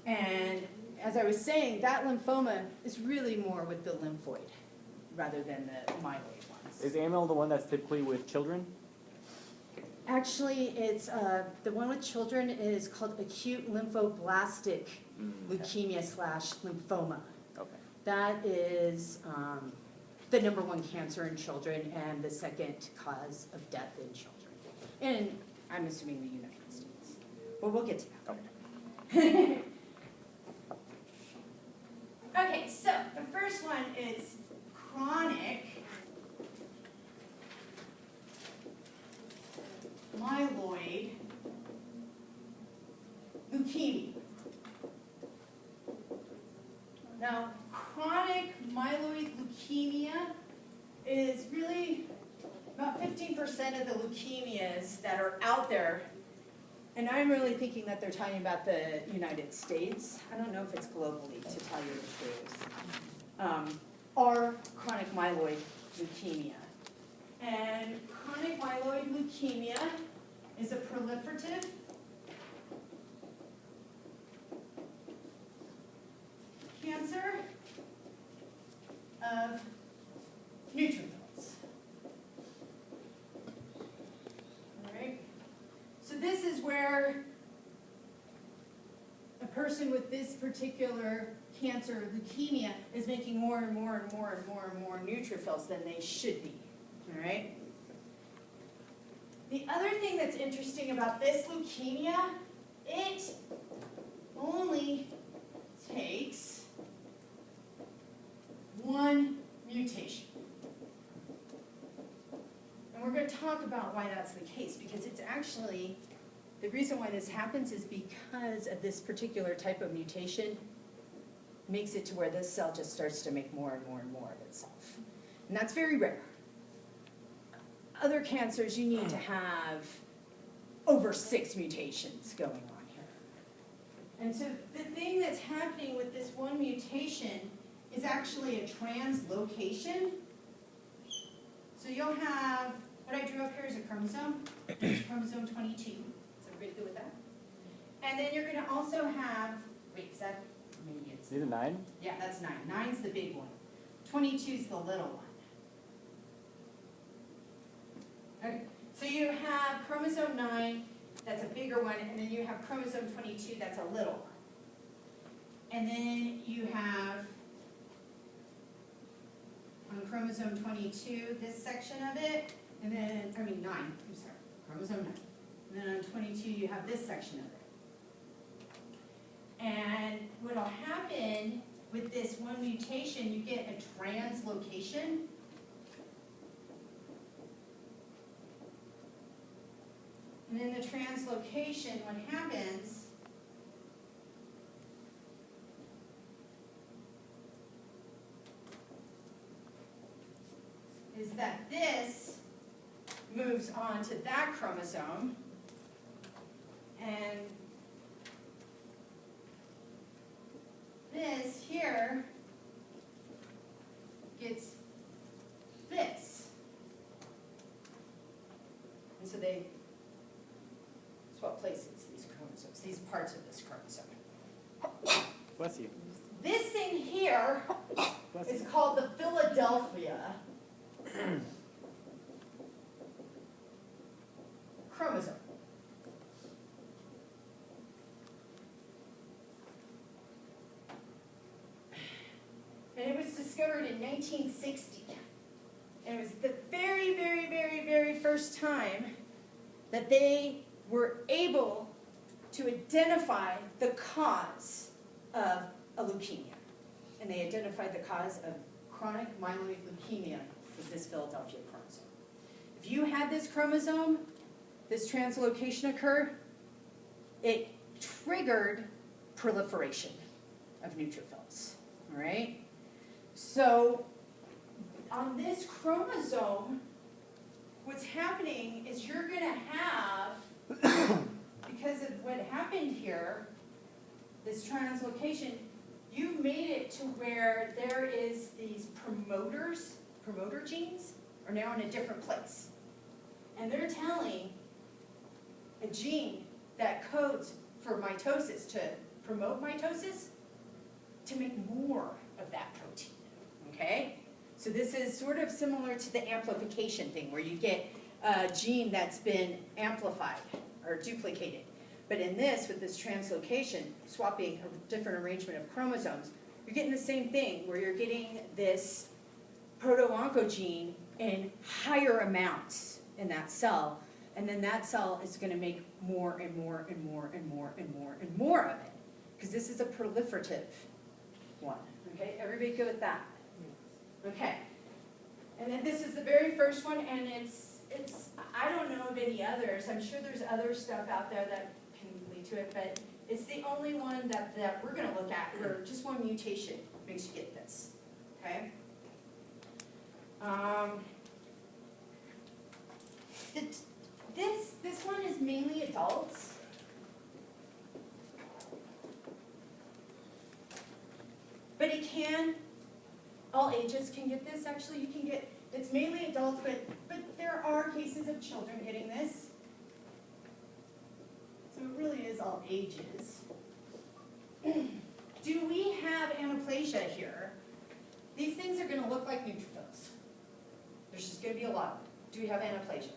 And as I was saying, that lymphoma is really more with the lymphoid rather than the myeloid ones. Is AML the one that's typically with children? Actually, it's the one with children is called acute lymphoblastic leukemia / lymphoma. Okay. That is the number one cancer in children and the second cause of death in children. And I'm assuming the United States. But we'll get to that. Okay. Okay, so the first one is chronic myeloid leukemia. Now, chronic myeloid leukemia is really about 15% of the leukemias that are out there. And I'm really thinking that they're talking about the United States. I don't know if it's globally, to tell you the truth. Are chronic myeloid leukemia. And chronic myeloid leukemia is a proliferative cancer of neutrophils. All right? So this is where a person with this particular cancer, leukemia, is making more and more and more and more and more neutrophils than they should be. All right? The other thing that's interesting about this leukemia, it only takes one mutation. And we're going to talk about why that's the case, because it's actually, the reason why this happens is because of this particular type of mutation makes it to where this cell just starts to make more and more and more of itself. And that's very rare. Other cancers, you need to have over 6 mutations going on here. And so the thing that's happening with this one mutation is actually a translocation. So you'll have, what I drew up here is a chromosome, chromosome 22. Is everybody good with that? And then you're going to also have, wait, is that, maybe it's, Is it 9? yeah, that's 9. 9's the big one. 22 is the little one. Okay. So you have chromosome 9, that's a bigger one, and then you have chromosome 22, that's a little one. And then you have on chromosome 22, this section of it, and then, 9, I'm sorry, chromosome 9. And then on 22, you have this section of it. And what will happen with this one mutation, you get a translocation. And in the translocation, what happens is that this moves on to that chromosome, and this here gets this. And so they swap places, these chromosomes, these parts of this chromosome. Bless you. This thing here Bless is you. called the Philadelphia chromosome. And it was discovered in 1960. And it was the very, very, very, very first time that they were able to identify the cause of a leukemia. And they identified the cause of chronic myeloid leukemia with this Philadelphia chromosome. If you had this chromosome, this translocation occur, it triggered proliferation of neutrophils, all right? So on this chromosome, what's happening is you're gonna have, because of what happened here, this translocation, you've made it to where there is these promoter genes are now in a different place. And they're telling a gene that codes for mitosis, to promote mitosis, to make more of that protein, okay? So this is sort of similar to the amplification thing, where you get a gene that's been amplified or duplicated. But in this, with this translocation, swapping a different arrangement of chromosomes, you're getting the same thing, where you're getting this proto-oncogene in higher amounts in that cell, and then that cell is gonna make more and more and more and more and more and more of it, because this is a proliferative one, okay? Everybody good with that? Okay. And then this is the very first one, and it's, I don't know of any others, I'm sure there's other stuff out there that can lead to it, but it's the only one that we're gonna look at, where just one mutation makes you get this, okay? This one is mainly adults. But it can, all ages can get this, actually, you can get, it's mainly adults, but there are cases of children getting this. So it really is all ages. Do we have anaplasia here? These things are gonna look like neutrophils. There's just gonna be a lot of them. Do we have anaplasia?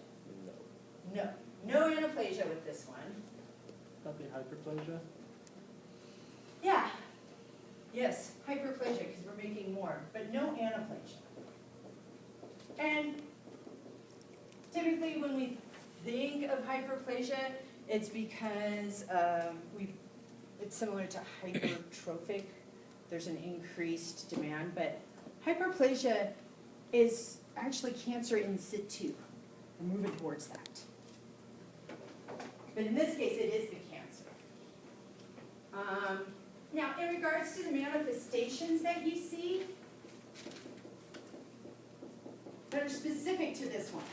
No. No anaplasia with this one. That'd be hyperplasia. Yeah. Yes, hyperplasia, because we're making more, but no anaplasia. And typically when we think of hyperplasia, it's because it's similar to hypertrophic. There's an increased demand, but hyperplasia is actually cancer in situ. We're moving towards that. But in this case, it is the cancer. Now, in regards to the manifestations that you see, that are specific to this one.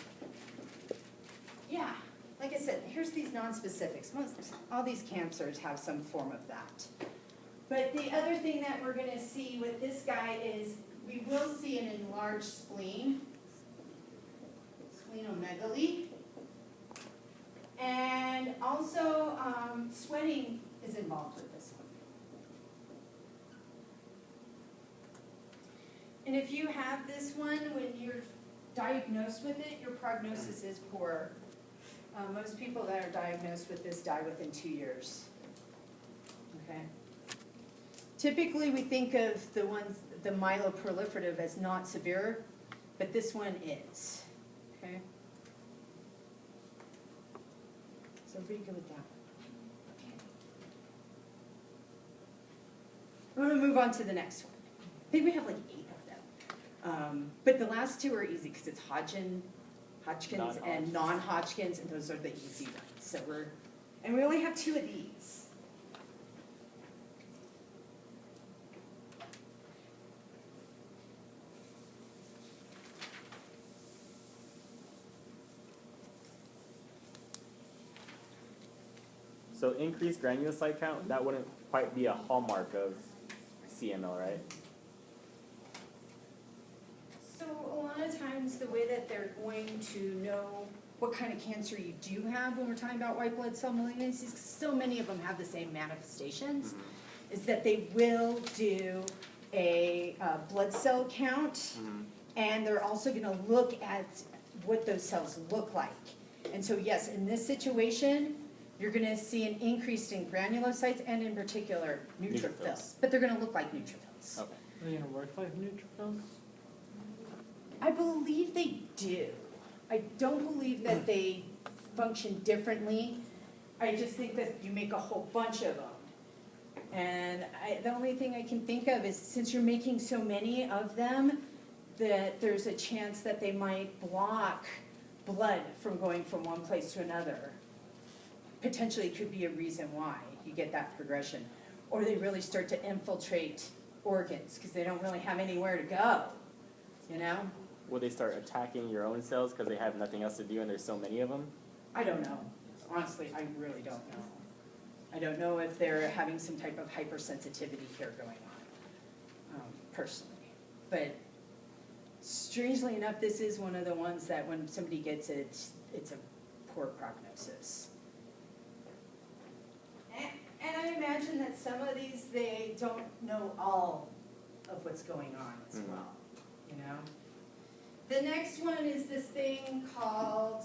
Yeah, like I said, here's these non-specifics. All these cancers have some form of that. But the other thing that we're gonna see with this guy is we will see an enlarged spleen, splenomegaly. And also, sweating is involved with this one. And if you have this one, when you're diagnosed with it, your prognosis is poor. Most people that are diagnosed with this die within 2 years. Okay? Typically, we think of the myeloproliferative as not severe, but this one is. Okay? So pretty good with that. I'm going to move on to the next one. I think we have like 8 of them. But the last 2 are easy because it's Hodgkin's and non-Hodgkin's, and those are the easy ones. So we only have 2 of these. So increased granulocyte count, that wouldn't quite be a hallmark of CML, right? So a lot of times, the way that they're going to know what kind of cancer you do have when we're talking about white blood cell malignancies, 'cause so many of them have the same manifestations, is that they will do a blood cell count, and they're also gonna look at what those cells look like. And so yes, in this situation, you're gonna see an increase in granulocytes and in particular neutrophils, but they're gonna look like neutrophils. Okay. Are they gonna work like neutrophils? I believe they do. I don't believe that they function differently. I just think that you make a whole bunch of them. And the only thing I can think of is since you're making so many of them, that there's a chance that they might block blood from going from one place to another. Potentially could be a reason why you get that progression. Or they really start to infiltrate organs because they don't really have anywhere to go, you know? Will they start attacking your own cells because they have nothing else to do and there's so many of them? I don't know. Honestly, I really don't know. I don't know if they're having some type of hypersensitivity here going on, personally. But strangely enough, this is one of the ones that when somebody gets it, it's a poor prognosis. And I imagine that some of these, they don't know all of what's going on as well, you know? The next one is this thing called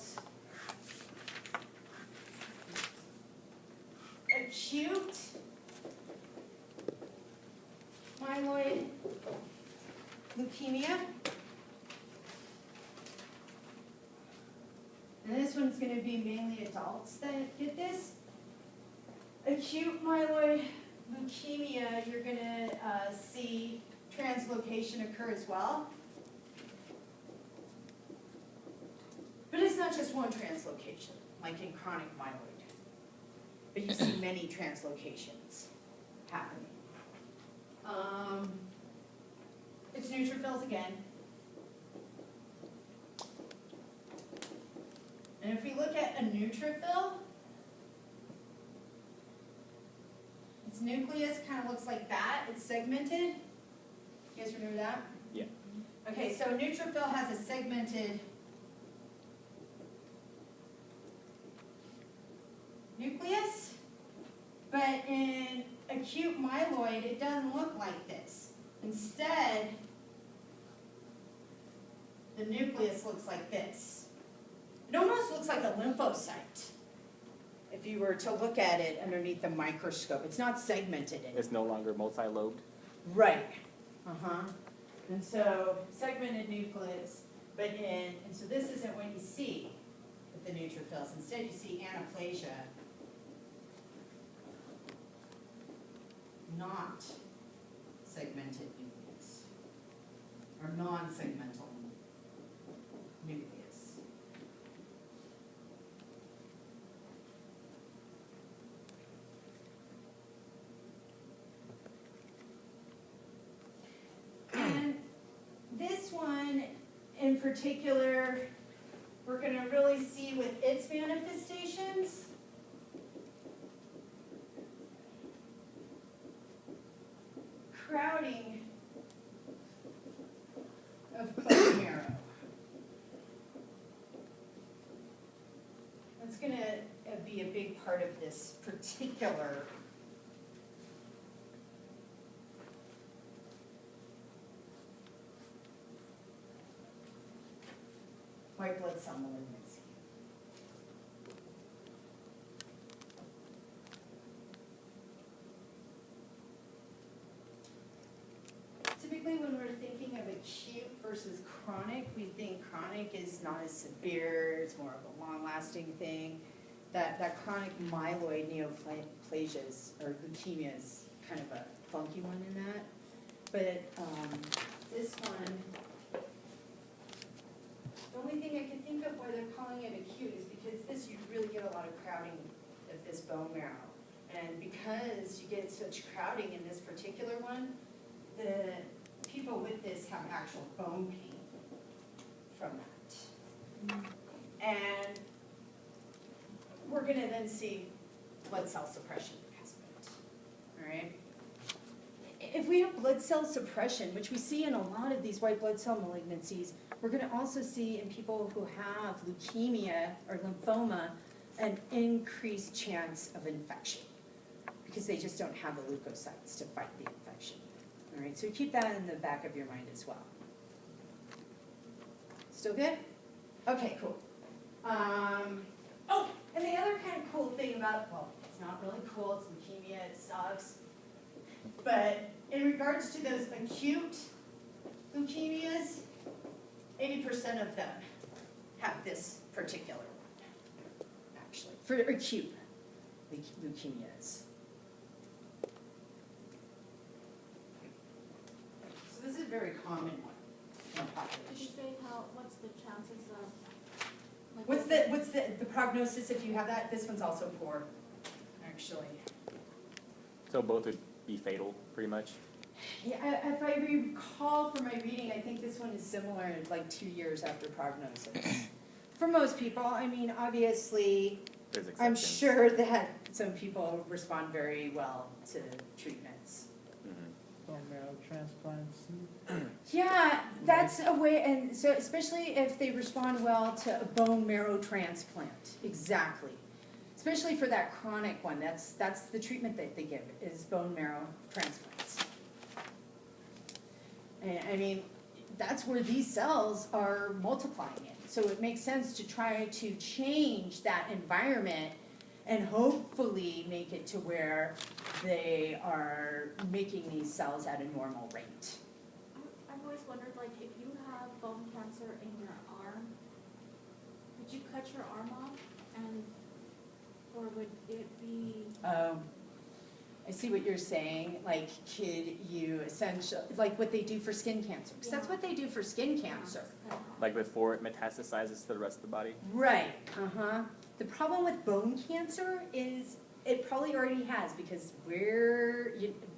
acute myeloid leukemia. this one's gonna be mainly adults that get this. Acute myeloid leukemia, you're gonna see translocation occur as well. But it's not just one translocation, like in chronic myeloid. But you see many translocations happening. It's neutrophils again. And if we look at a neutrophil, its nucleus kind of looks like that. It's segmented. You guys remember that? Yeah. Okay, so a neutrophil has a segmented nucleus, but in acute myeloid, it doesn't look like this. Instead, the nucleus looks like this. It almost looks like a lymphocyte if you were to look at it underneath the microscope. It's not segmented anymore. It's no longer multi-lobed. Right. And so segmented nucleus, and so this isn't what you see with the neutrophils. Instead, you see anaplasia, not segmented nucleus, or non-segmental nucleus. And this one in particular, we're going to really see with its manifestations. Crowding of bone marrow. That's going to be a big part of this particular white blood cell malignancy. Typically, when we're thinking of acute versus chronic, we think chronic is not as severe, it's more of a long-lasting thing. That chronic myeloid neoplasias or leukemia is kind of a funky one in that. But this one, the only thing I can think of why they're calling it acute is because this, you really get a lot of crowding of this bone marrow. And because you get such crowding in this particular one, the people with this have actual bone pain from that. And we're gonna then see blood cell suppression because of it, all right? If we have blood cell suppression, which we see in a lot of these white blood cell malignancies, we're gonna also see in people who have leukemia or lymphoma an increased chance of infection because they just don't have the leukocytes to fight the infection. All right, so keep that in the back of your mind as well. Still good? Okay, cool. Oh, and the other kind of cool thing about, well, it's not really cool, it's leukemia, it sucks. But in regards to those acute leukemias, 80% of them have this particular one, actually, for acute leukemias. So this is a very common one in the Did you population. say what's the chances of? like, What's the prognosis if you have that? This one's also poor, actually. So both would be fatal, pretty much. Yeah, if I recall from my reading, I think this one is similar, like 2 years after prognosis. For most people, I mean, obviously, There's I'm exceptions. sure that some people respond very well to treatments. Mhm. Bone marrow transplants. Yeah, that's a way, and so especially if they respond well to a bone marrow transplant, exactly. Especially for that chronic one, that's the treatment that they give, is bone marrow transplants. And I mean, that's where these cells are multiplying in. So it makes sense to try to change that environment and hopefully make it to where they are making these cells at a normal rate. I've always wondered, like, if you have bone cancer in your arm, could would you cut your arm off and, or would it be? I see what you're saying, like, could you essentially, like what they do for skin cancer, because that's what they do for skin cancer. Like before it metastasizes to the rest of the body? Right, uh-huh. The problem with bone cancer is it probably already has, because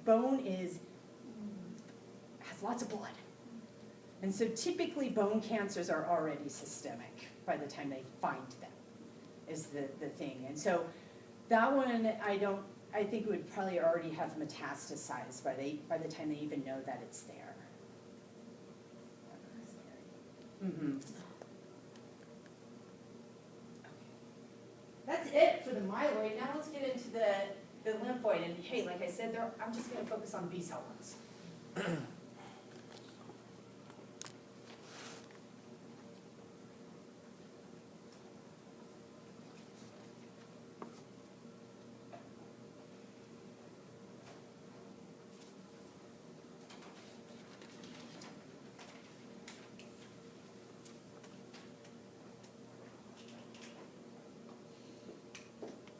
bone has lots of blood. And so typically bone cancers are already systemic by the time they find them, is the thing. And so that one, I think it would probably already have metastasized by the time they even know that it's there. Mm-hmm. That's it for the myeloid. Now let's get into the lymphoid. And hey, like I said, I'm just going to focus on B-cell ones.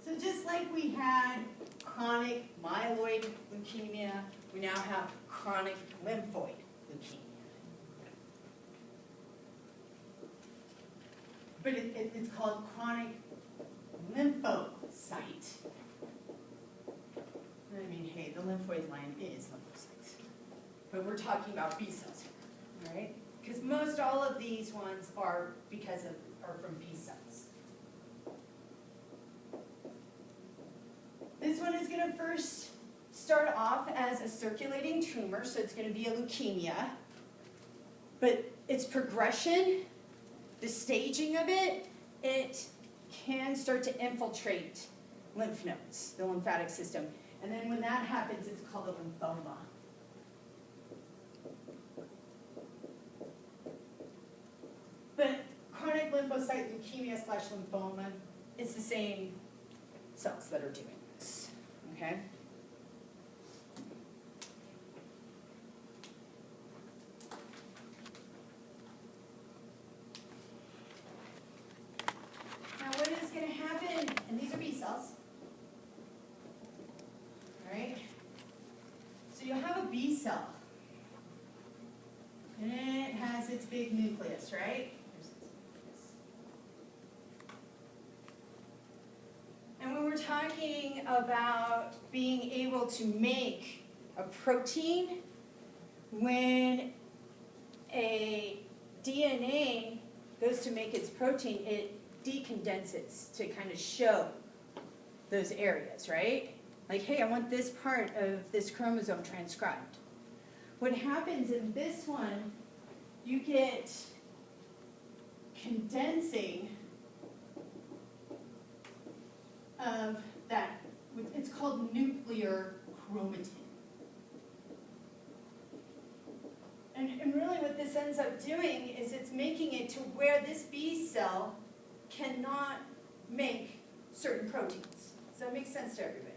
So just like we had chronic myeloid leukemia, we now have chronic lymphoid leukemia. But it's called chronic lymphocyte. I mean, hey, the lymphoid line is lymphocytes. But we're talking about B cells here, all right? Because most all of these ones are from B cells. This one is going to first start off as a circulating tumor, so it's going to be a leukemia. But its progression, the staging of it can start to infiltrate lymph nodes, the lymphatic system. And then when that happens, it's called a lymphoma. But chronic lymphocyte leukemia / lymphoma, it's the same cells that are doing this, okay? Now what is going to happen, and these are B cells, all right? So you'll have a B cell, and it has its big nucleus, right? There's its nucleus. And when we're talking about being able to make a protein, when a DNA goes to make its protein, it decondenses to kind of show those areas, right? Like, hey, I want this part of this chromosome transcribed. What happens in this one, you get condensing of that, it's called nuclear chromatin. And really what this ends up doing is it's making it to where this B cell cannot make certain proteins. Does that make sense to everybody?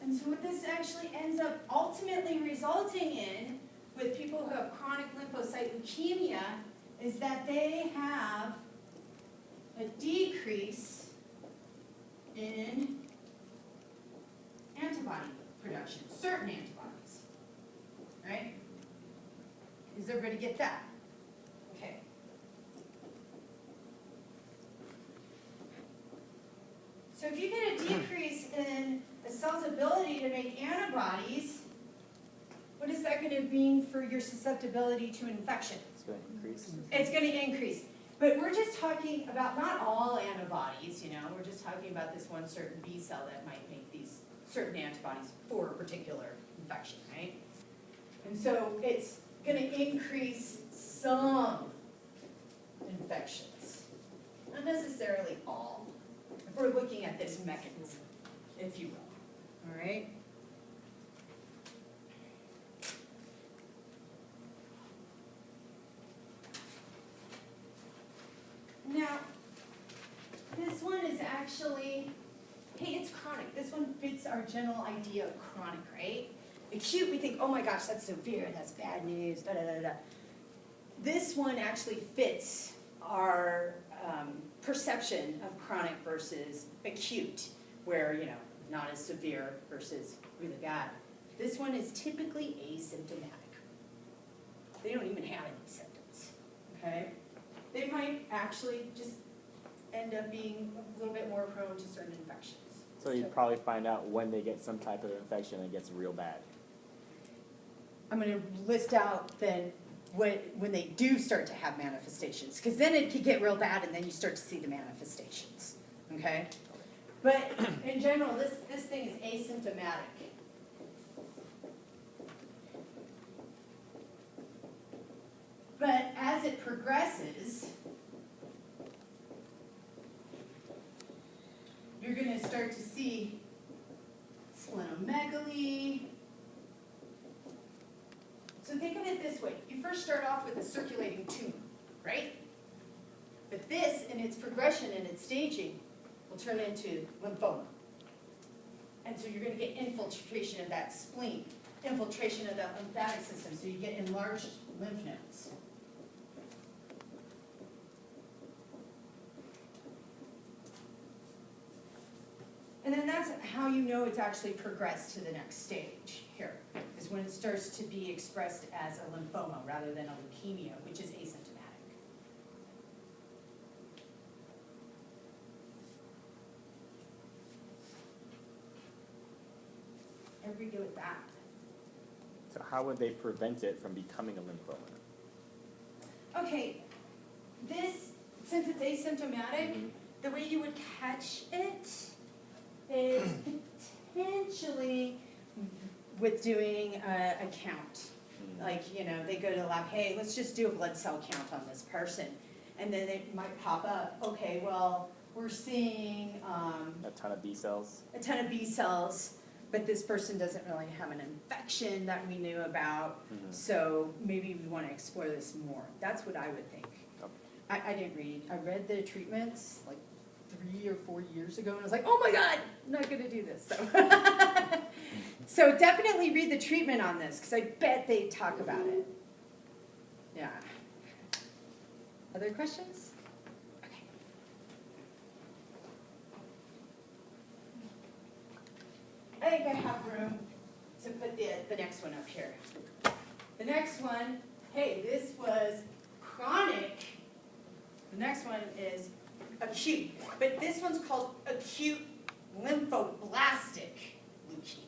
And so what this actually ends up ultimately resulting in with people who have chronic lymphocyte leukemia is that they have a decrease in antibody production, certain antibodies, right? Does everybody get that? Okay. So if you get a decrease in a cell's ability to make antibodies, what is that going to mean for your susceptibility to infection? It's going to increase. It's going to increase. But we're just talking about not all antibodies, we're just talking about this one certain B cell that might make these certain antibodies for a particular infection, right? And so it's going to increase some infections, not necessarily all, if we're looking at this mechanism, if you will, all right? Now, actually, hey, it's chronic. This one fits our general idea of chronic, right? Acute, we think, oh my gosh, that's severe, that's bad news, da da da da. This one actually fits our perception of chronic versus acute, where, you know, not as severe versus really bad. This one is typically asymptomatic. They don't even have any symptoms, okay? They might actually just end up being a little bit more prone to certain infections. So you'd probably find out when they get some type of infection and it gets real bad. I'm gonna list out then when they do start to have manifestations, because then it could get real bad and then you start to see the manifestations, okay? But in general, this thing is asymptomatic. But as it progresses, you're gonna start to see splenomegaly. So think of it this way. You first start off with a circulating tumor, right? But this, in its progression and its staging, will turn into lymphoma. And so you're going to get infiltration of that spleen, infiltration of that lymphatic system, so you get enlarged lymph nodes. And then that's how you know it's actually progressed to the next stage here, is when it starts to be expressed as a lymphoma rather than a leukemia, which is asymptomatic. Everybody good with that? So how would they prevent it from becoming a lymphoma? Okay, this, since it's asymptomatic, the way you would catch it is potentially with doing a count. Like, you know, they go to the lab, hey, let's just do a blood cell count on this person. And then it might pop up, okay, well, we're seeing A ton of B cells? a ton of B cells, but this person doesn't really have an infection that we knew about, so maybe we want to explore this more. That's what I would think. Okay. I didn't read. I read the treatments like 3 or 4 years ago, and I was like, oh my God, I'm not going to do this. So, so definitely read the treatment on this, because I bet they talk about it. Yeah. Other questions? Okay. I think I have room to put the next one up here. The next one, hey, this was chronic. The next one is acute, but this one's called acute lymphoblastic leukemia.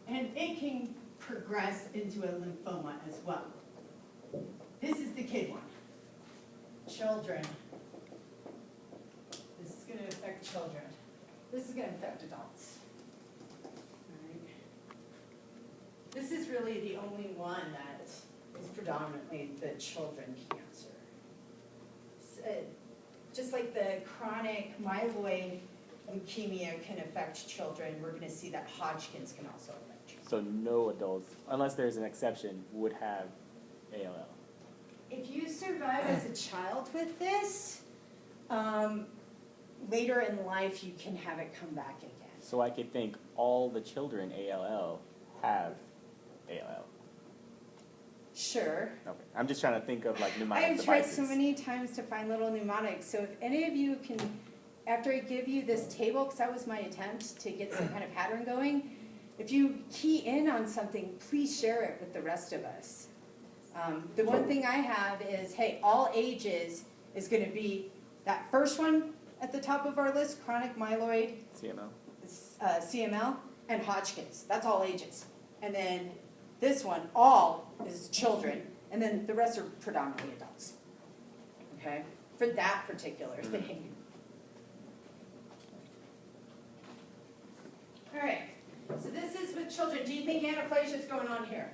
And it can progress into a lymphoma as well. This is the kid one. Children. This is going to affect children. This is going to affect adults. All right. This is really the only one that is predominantly the children cancer. Just like the chronic myeloid leukemia can affect children, we're going to see that Hodgkin's can also affect children. So no adults, unless there's an exception, would have ALL. If you survive as a child with this, later in life you can have it come back again. So I could think all the children ALL have ALL. Sure. Okay, I'm just trying to think of like mnemonic I've devices. tried so many times to find little mnemonics, so if any of you can, after I give you this table, because that was my attempt to get some kind of pattern going, if you key in on something, please share it with the rest of us. The one thing I have is, hey, all ages is going to be that first one at the top of our list, chronic myeloid, CML. CML, and Hodgkin's. That's all ages. And then this one, all is children, and then the rest are predominantly adults. Okay? For that particular thing. All right. So this is with children. Do you think anaplasia is going on here?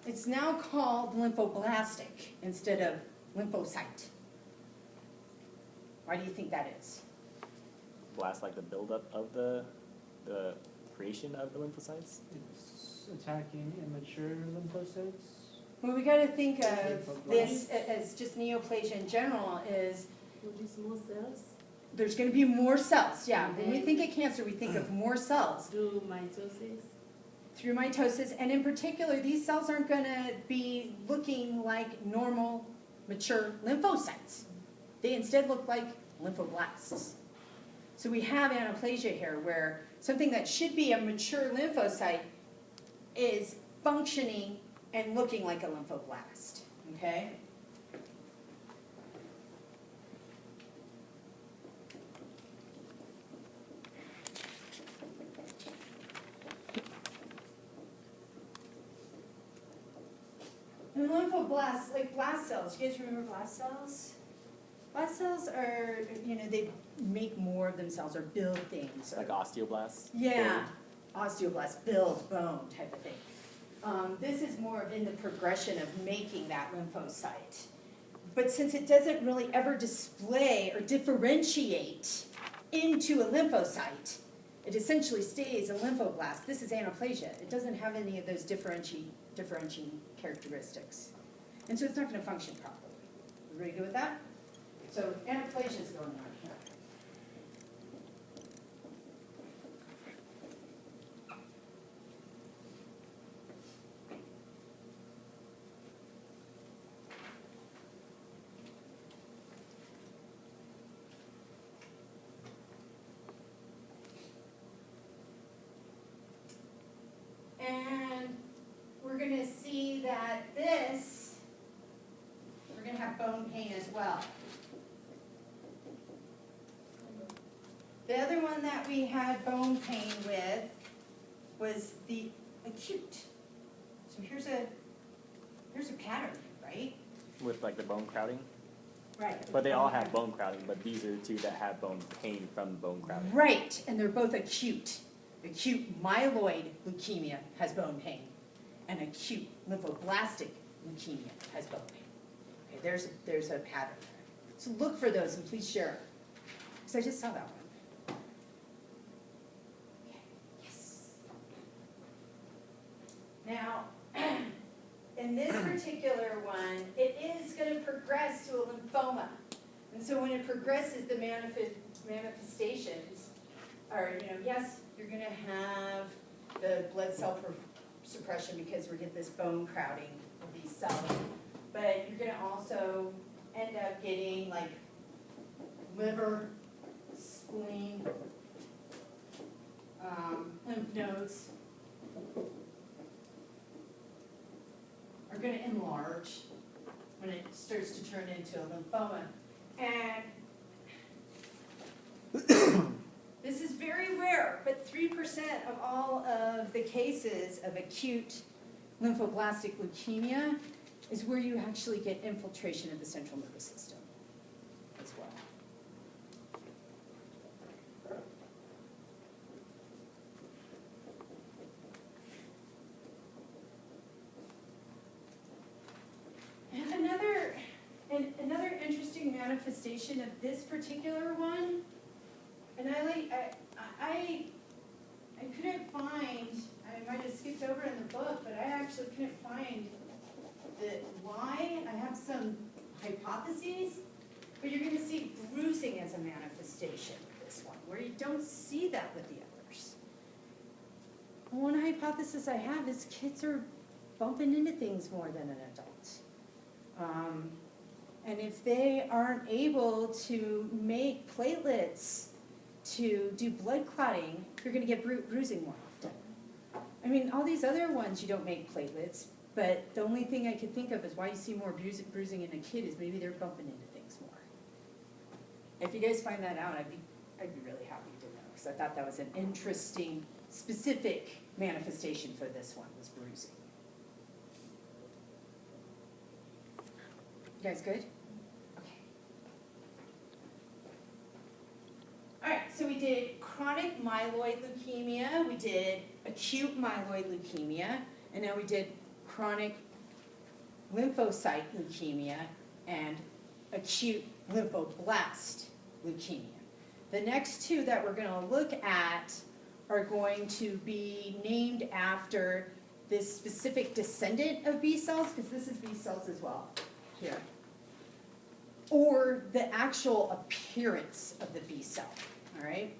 It's now called lymphoblastic instead of lymphocyte. Why do you think that is? Blast like the buildup of the creation of the lymphocytes. It's attacking immature lymphocytes. Well, we gotta think of this as just neoplasia in general is Produce more cells there's gonna be more cells, yeah. When we think of cancer, we think of more cells through mitosis. through mitosis, and in particular, these cells aren't gonna be looking like normal, mature lymphocytes. They instead look like lymphoblasts. So we have anaplasia here, where something that should be a mature lymphocyte is functioning and looking like a lymphoblast, okay? And lymphoblasts, like blast cells, you guys remember blast cells? Blast cells are, they make more of themselves or build things. Like osteoblasts. Yeah, osteoblasts, build bone type of thing. This is more in the progression of making that lymphocyte. But since it doesn't really ever display or differentiate into a lymphocyte, it essentially stays a lymphoblast. This is anaplasia. It doesn't have any of those differentiating characteristics. And so it's not going to function properly. Everybody good with that? So anaplasia is going on here. And we're going to see that we're going to have bone pain as well. The other one that we had bone pain with was the acute. So here's a pattern, right? With like the bone crowding. Right. But they all have bone crowding, but these are two that have bone pain from bone crowding. Right, and they're both acute. Acute myeloid leukemia has bone pain, and acute lymphoblastic leukemia has bone pain. Okay, there's a pattern there. So look for those and please share, because I just saw that one. Okay, yes. Now, in this particular one, it is going to progress to a lymphoma. And so when it progresses, the manifestations are, yes, you're going to have the blood cell suppression because we get this bone crowding of these cells. But you're going to also end up getting like liver, spleen, lymph nodes are going to enlarge when it starts to turn into a lymphoma. And this is very rare, but 3% of all of the cases of acute lymphoblastic leukemia is where you actually get infiltration of the central nervous system as well. And another interesting manifestation of this particular one, and I couldn't find, I might have skipped over in the book, but I actually couldn't find why. I have some hypotheses, but you're going to see bruising as a manifestation with this one, where you don't see that with the others. One hypothesis I have is kids are bumping into things more than an adult. And if they aren't able to make platelets to do blood clotting, you're going to get bruising more often. I mean, all these other ones you don't make platelets, but the only thing I could think of is why you see more bruising in a kid is maybe they're bumping into things more. If you guys find that out, I'd be really happy to know, because I thought that was an interesting, specific manifestation for this one, was bruising. You guys good? Okay. All right, so we did chronic myeloid leukemia, we did acute myeloid leukemia, and now we did chronic lymphocyte leukemia and acute lymphoblast leukemia. The next two that we're gonna look at are going to be named after this specific descendant of B cells, because this is B cells as well, here. Or the actual appearance of the B cell, all right?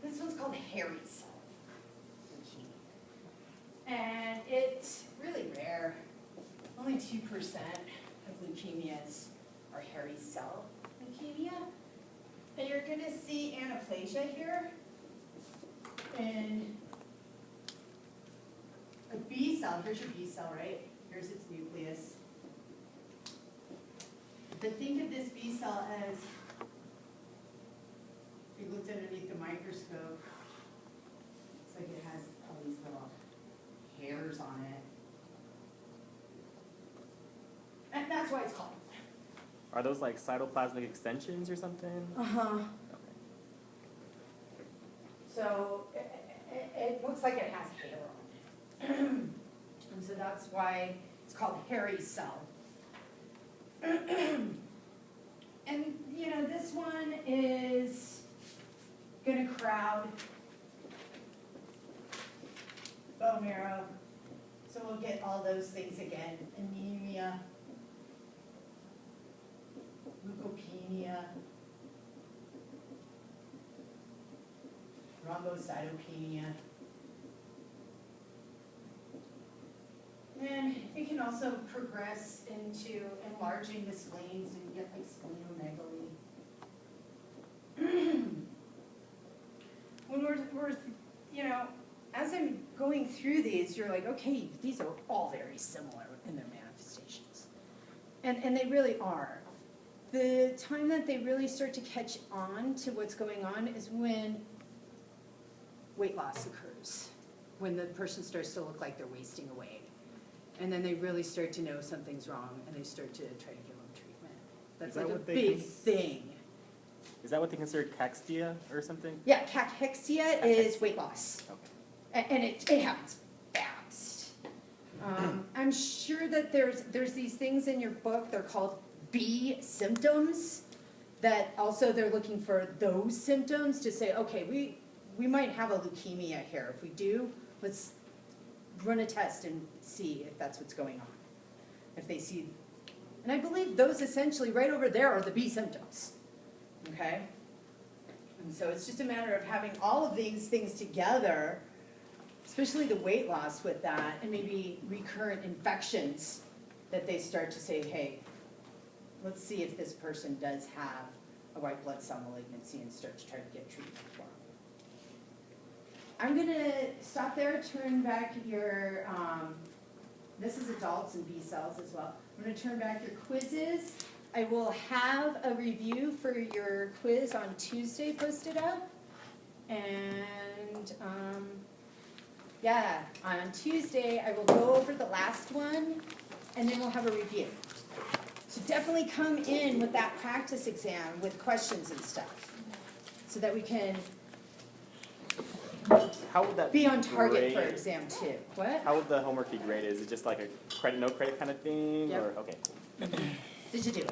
This one's called hairy cell leukemia. And it's really rare. Only 2% of leukemias are hairy cell leukemia. And you're gonna see anaplasia here. And a B cell, here's your B cell, right? Here's its nucleus. But think of this B cell as, if you looked underneath the microscope, it's like it has all these little hairs on it. And that's why it's called. Are those like cytoplasmic extensions or something? Uh-huh. Okay. So it looks like it has hair on it. And so that's why it's called hairy cell. And, you know, this one is gonna crowd bone marrow. So we'll get all those things again. Anemia, leukopenia, thrombocytopenia. And it can also progress into enlarging the spleens and get like splenomegaly. When we're, you know, as I'm going through these, you're like, okay, these are all very similar in their manifestations. And they really are. The time that they really start to catch on to what's going on is when weight loss occurs, when the person starts to look like they're wasting away. And then they really start to know something's wrong, and they start to try to give them treatment. That's Is that like a what they big thing. Is that what they consider cachexia or something? Yeah, cachexia is weight loss. Okay. And it happens fast. I'm sure that there's these things in your book, they're called B symptoms, that also they're looking for those symptoms to say, okay, we might have a leukemia here. If we do, let's run a test and see if that's what's going on. If they see, and I believe those essentially right over there are the B symptoms, okay? And so it's just a matter of having all of these things together, especially the weight loss with that, and maybe recurrent infections that they start to say, hey, let's see if this person does have a white blood cell malignancy and start to try to get treatment for them. I'm gonna stop there, turn back your, this is adults and B cells as well. I'm gonna turn back your quizzes. I will have a review for your quiz on Tuesday posted up. And, yeah, on Tuesday, I will go over the last one, and then we'll have a review. So definitely come in with that practice exam with questions and stuff, so that we can How would that be on target for grade- exam 2. What? How would the homework be graded? Is it just like a credit, no credit kind of thing? Yep. Or, okay. Did you do it?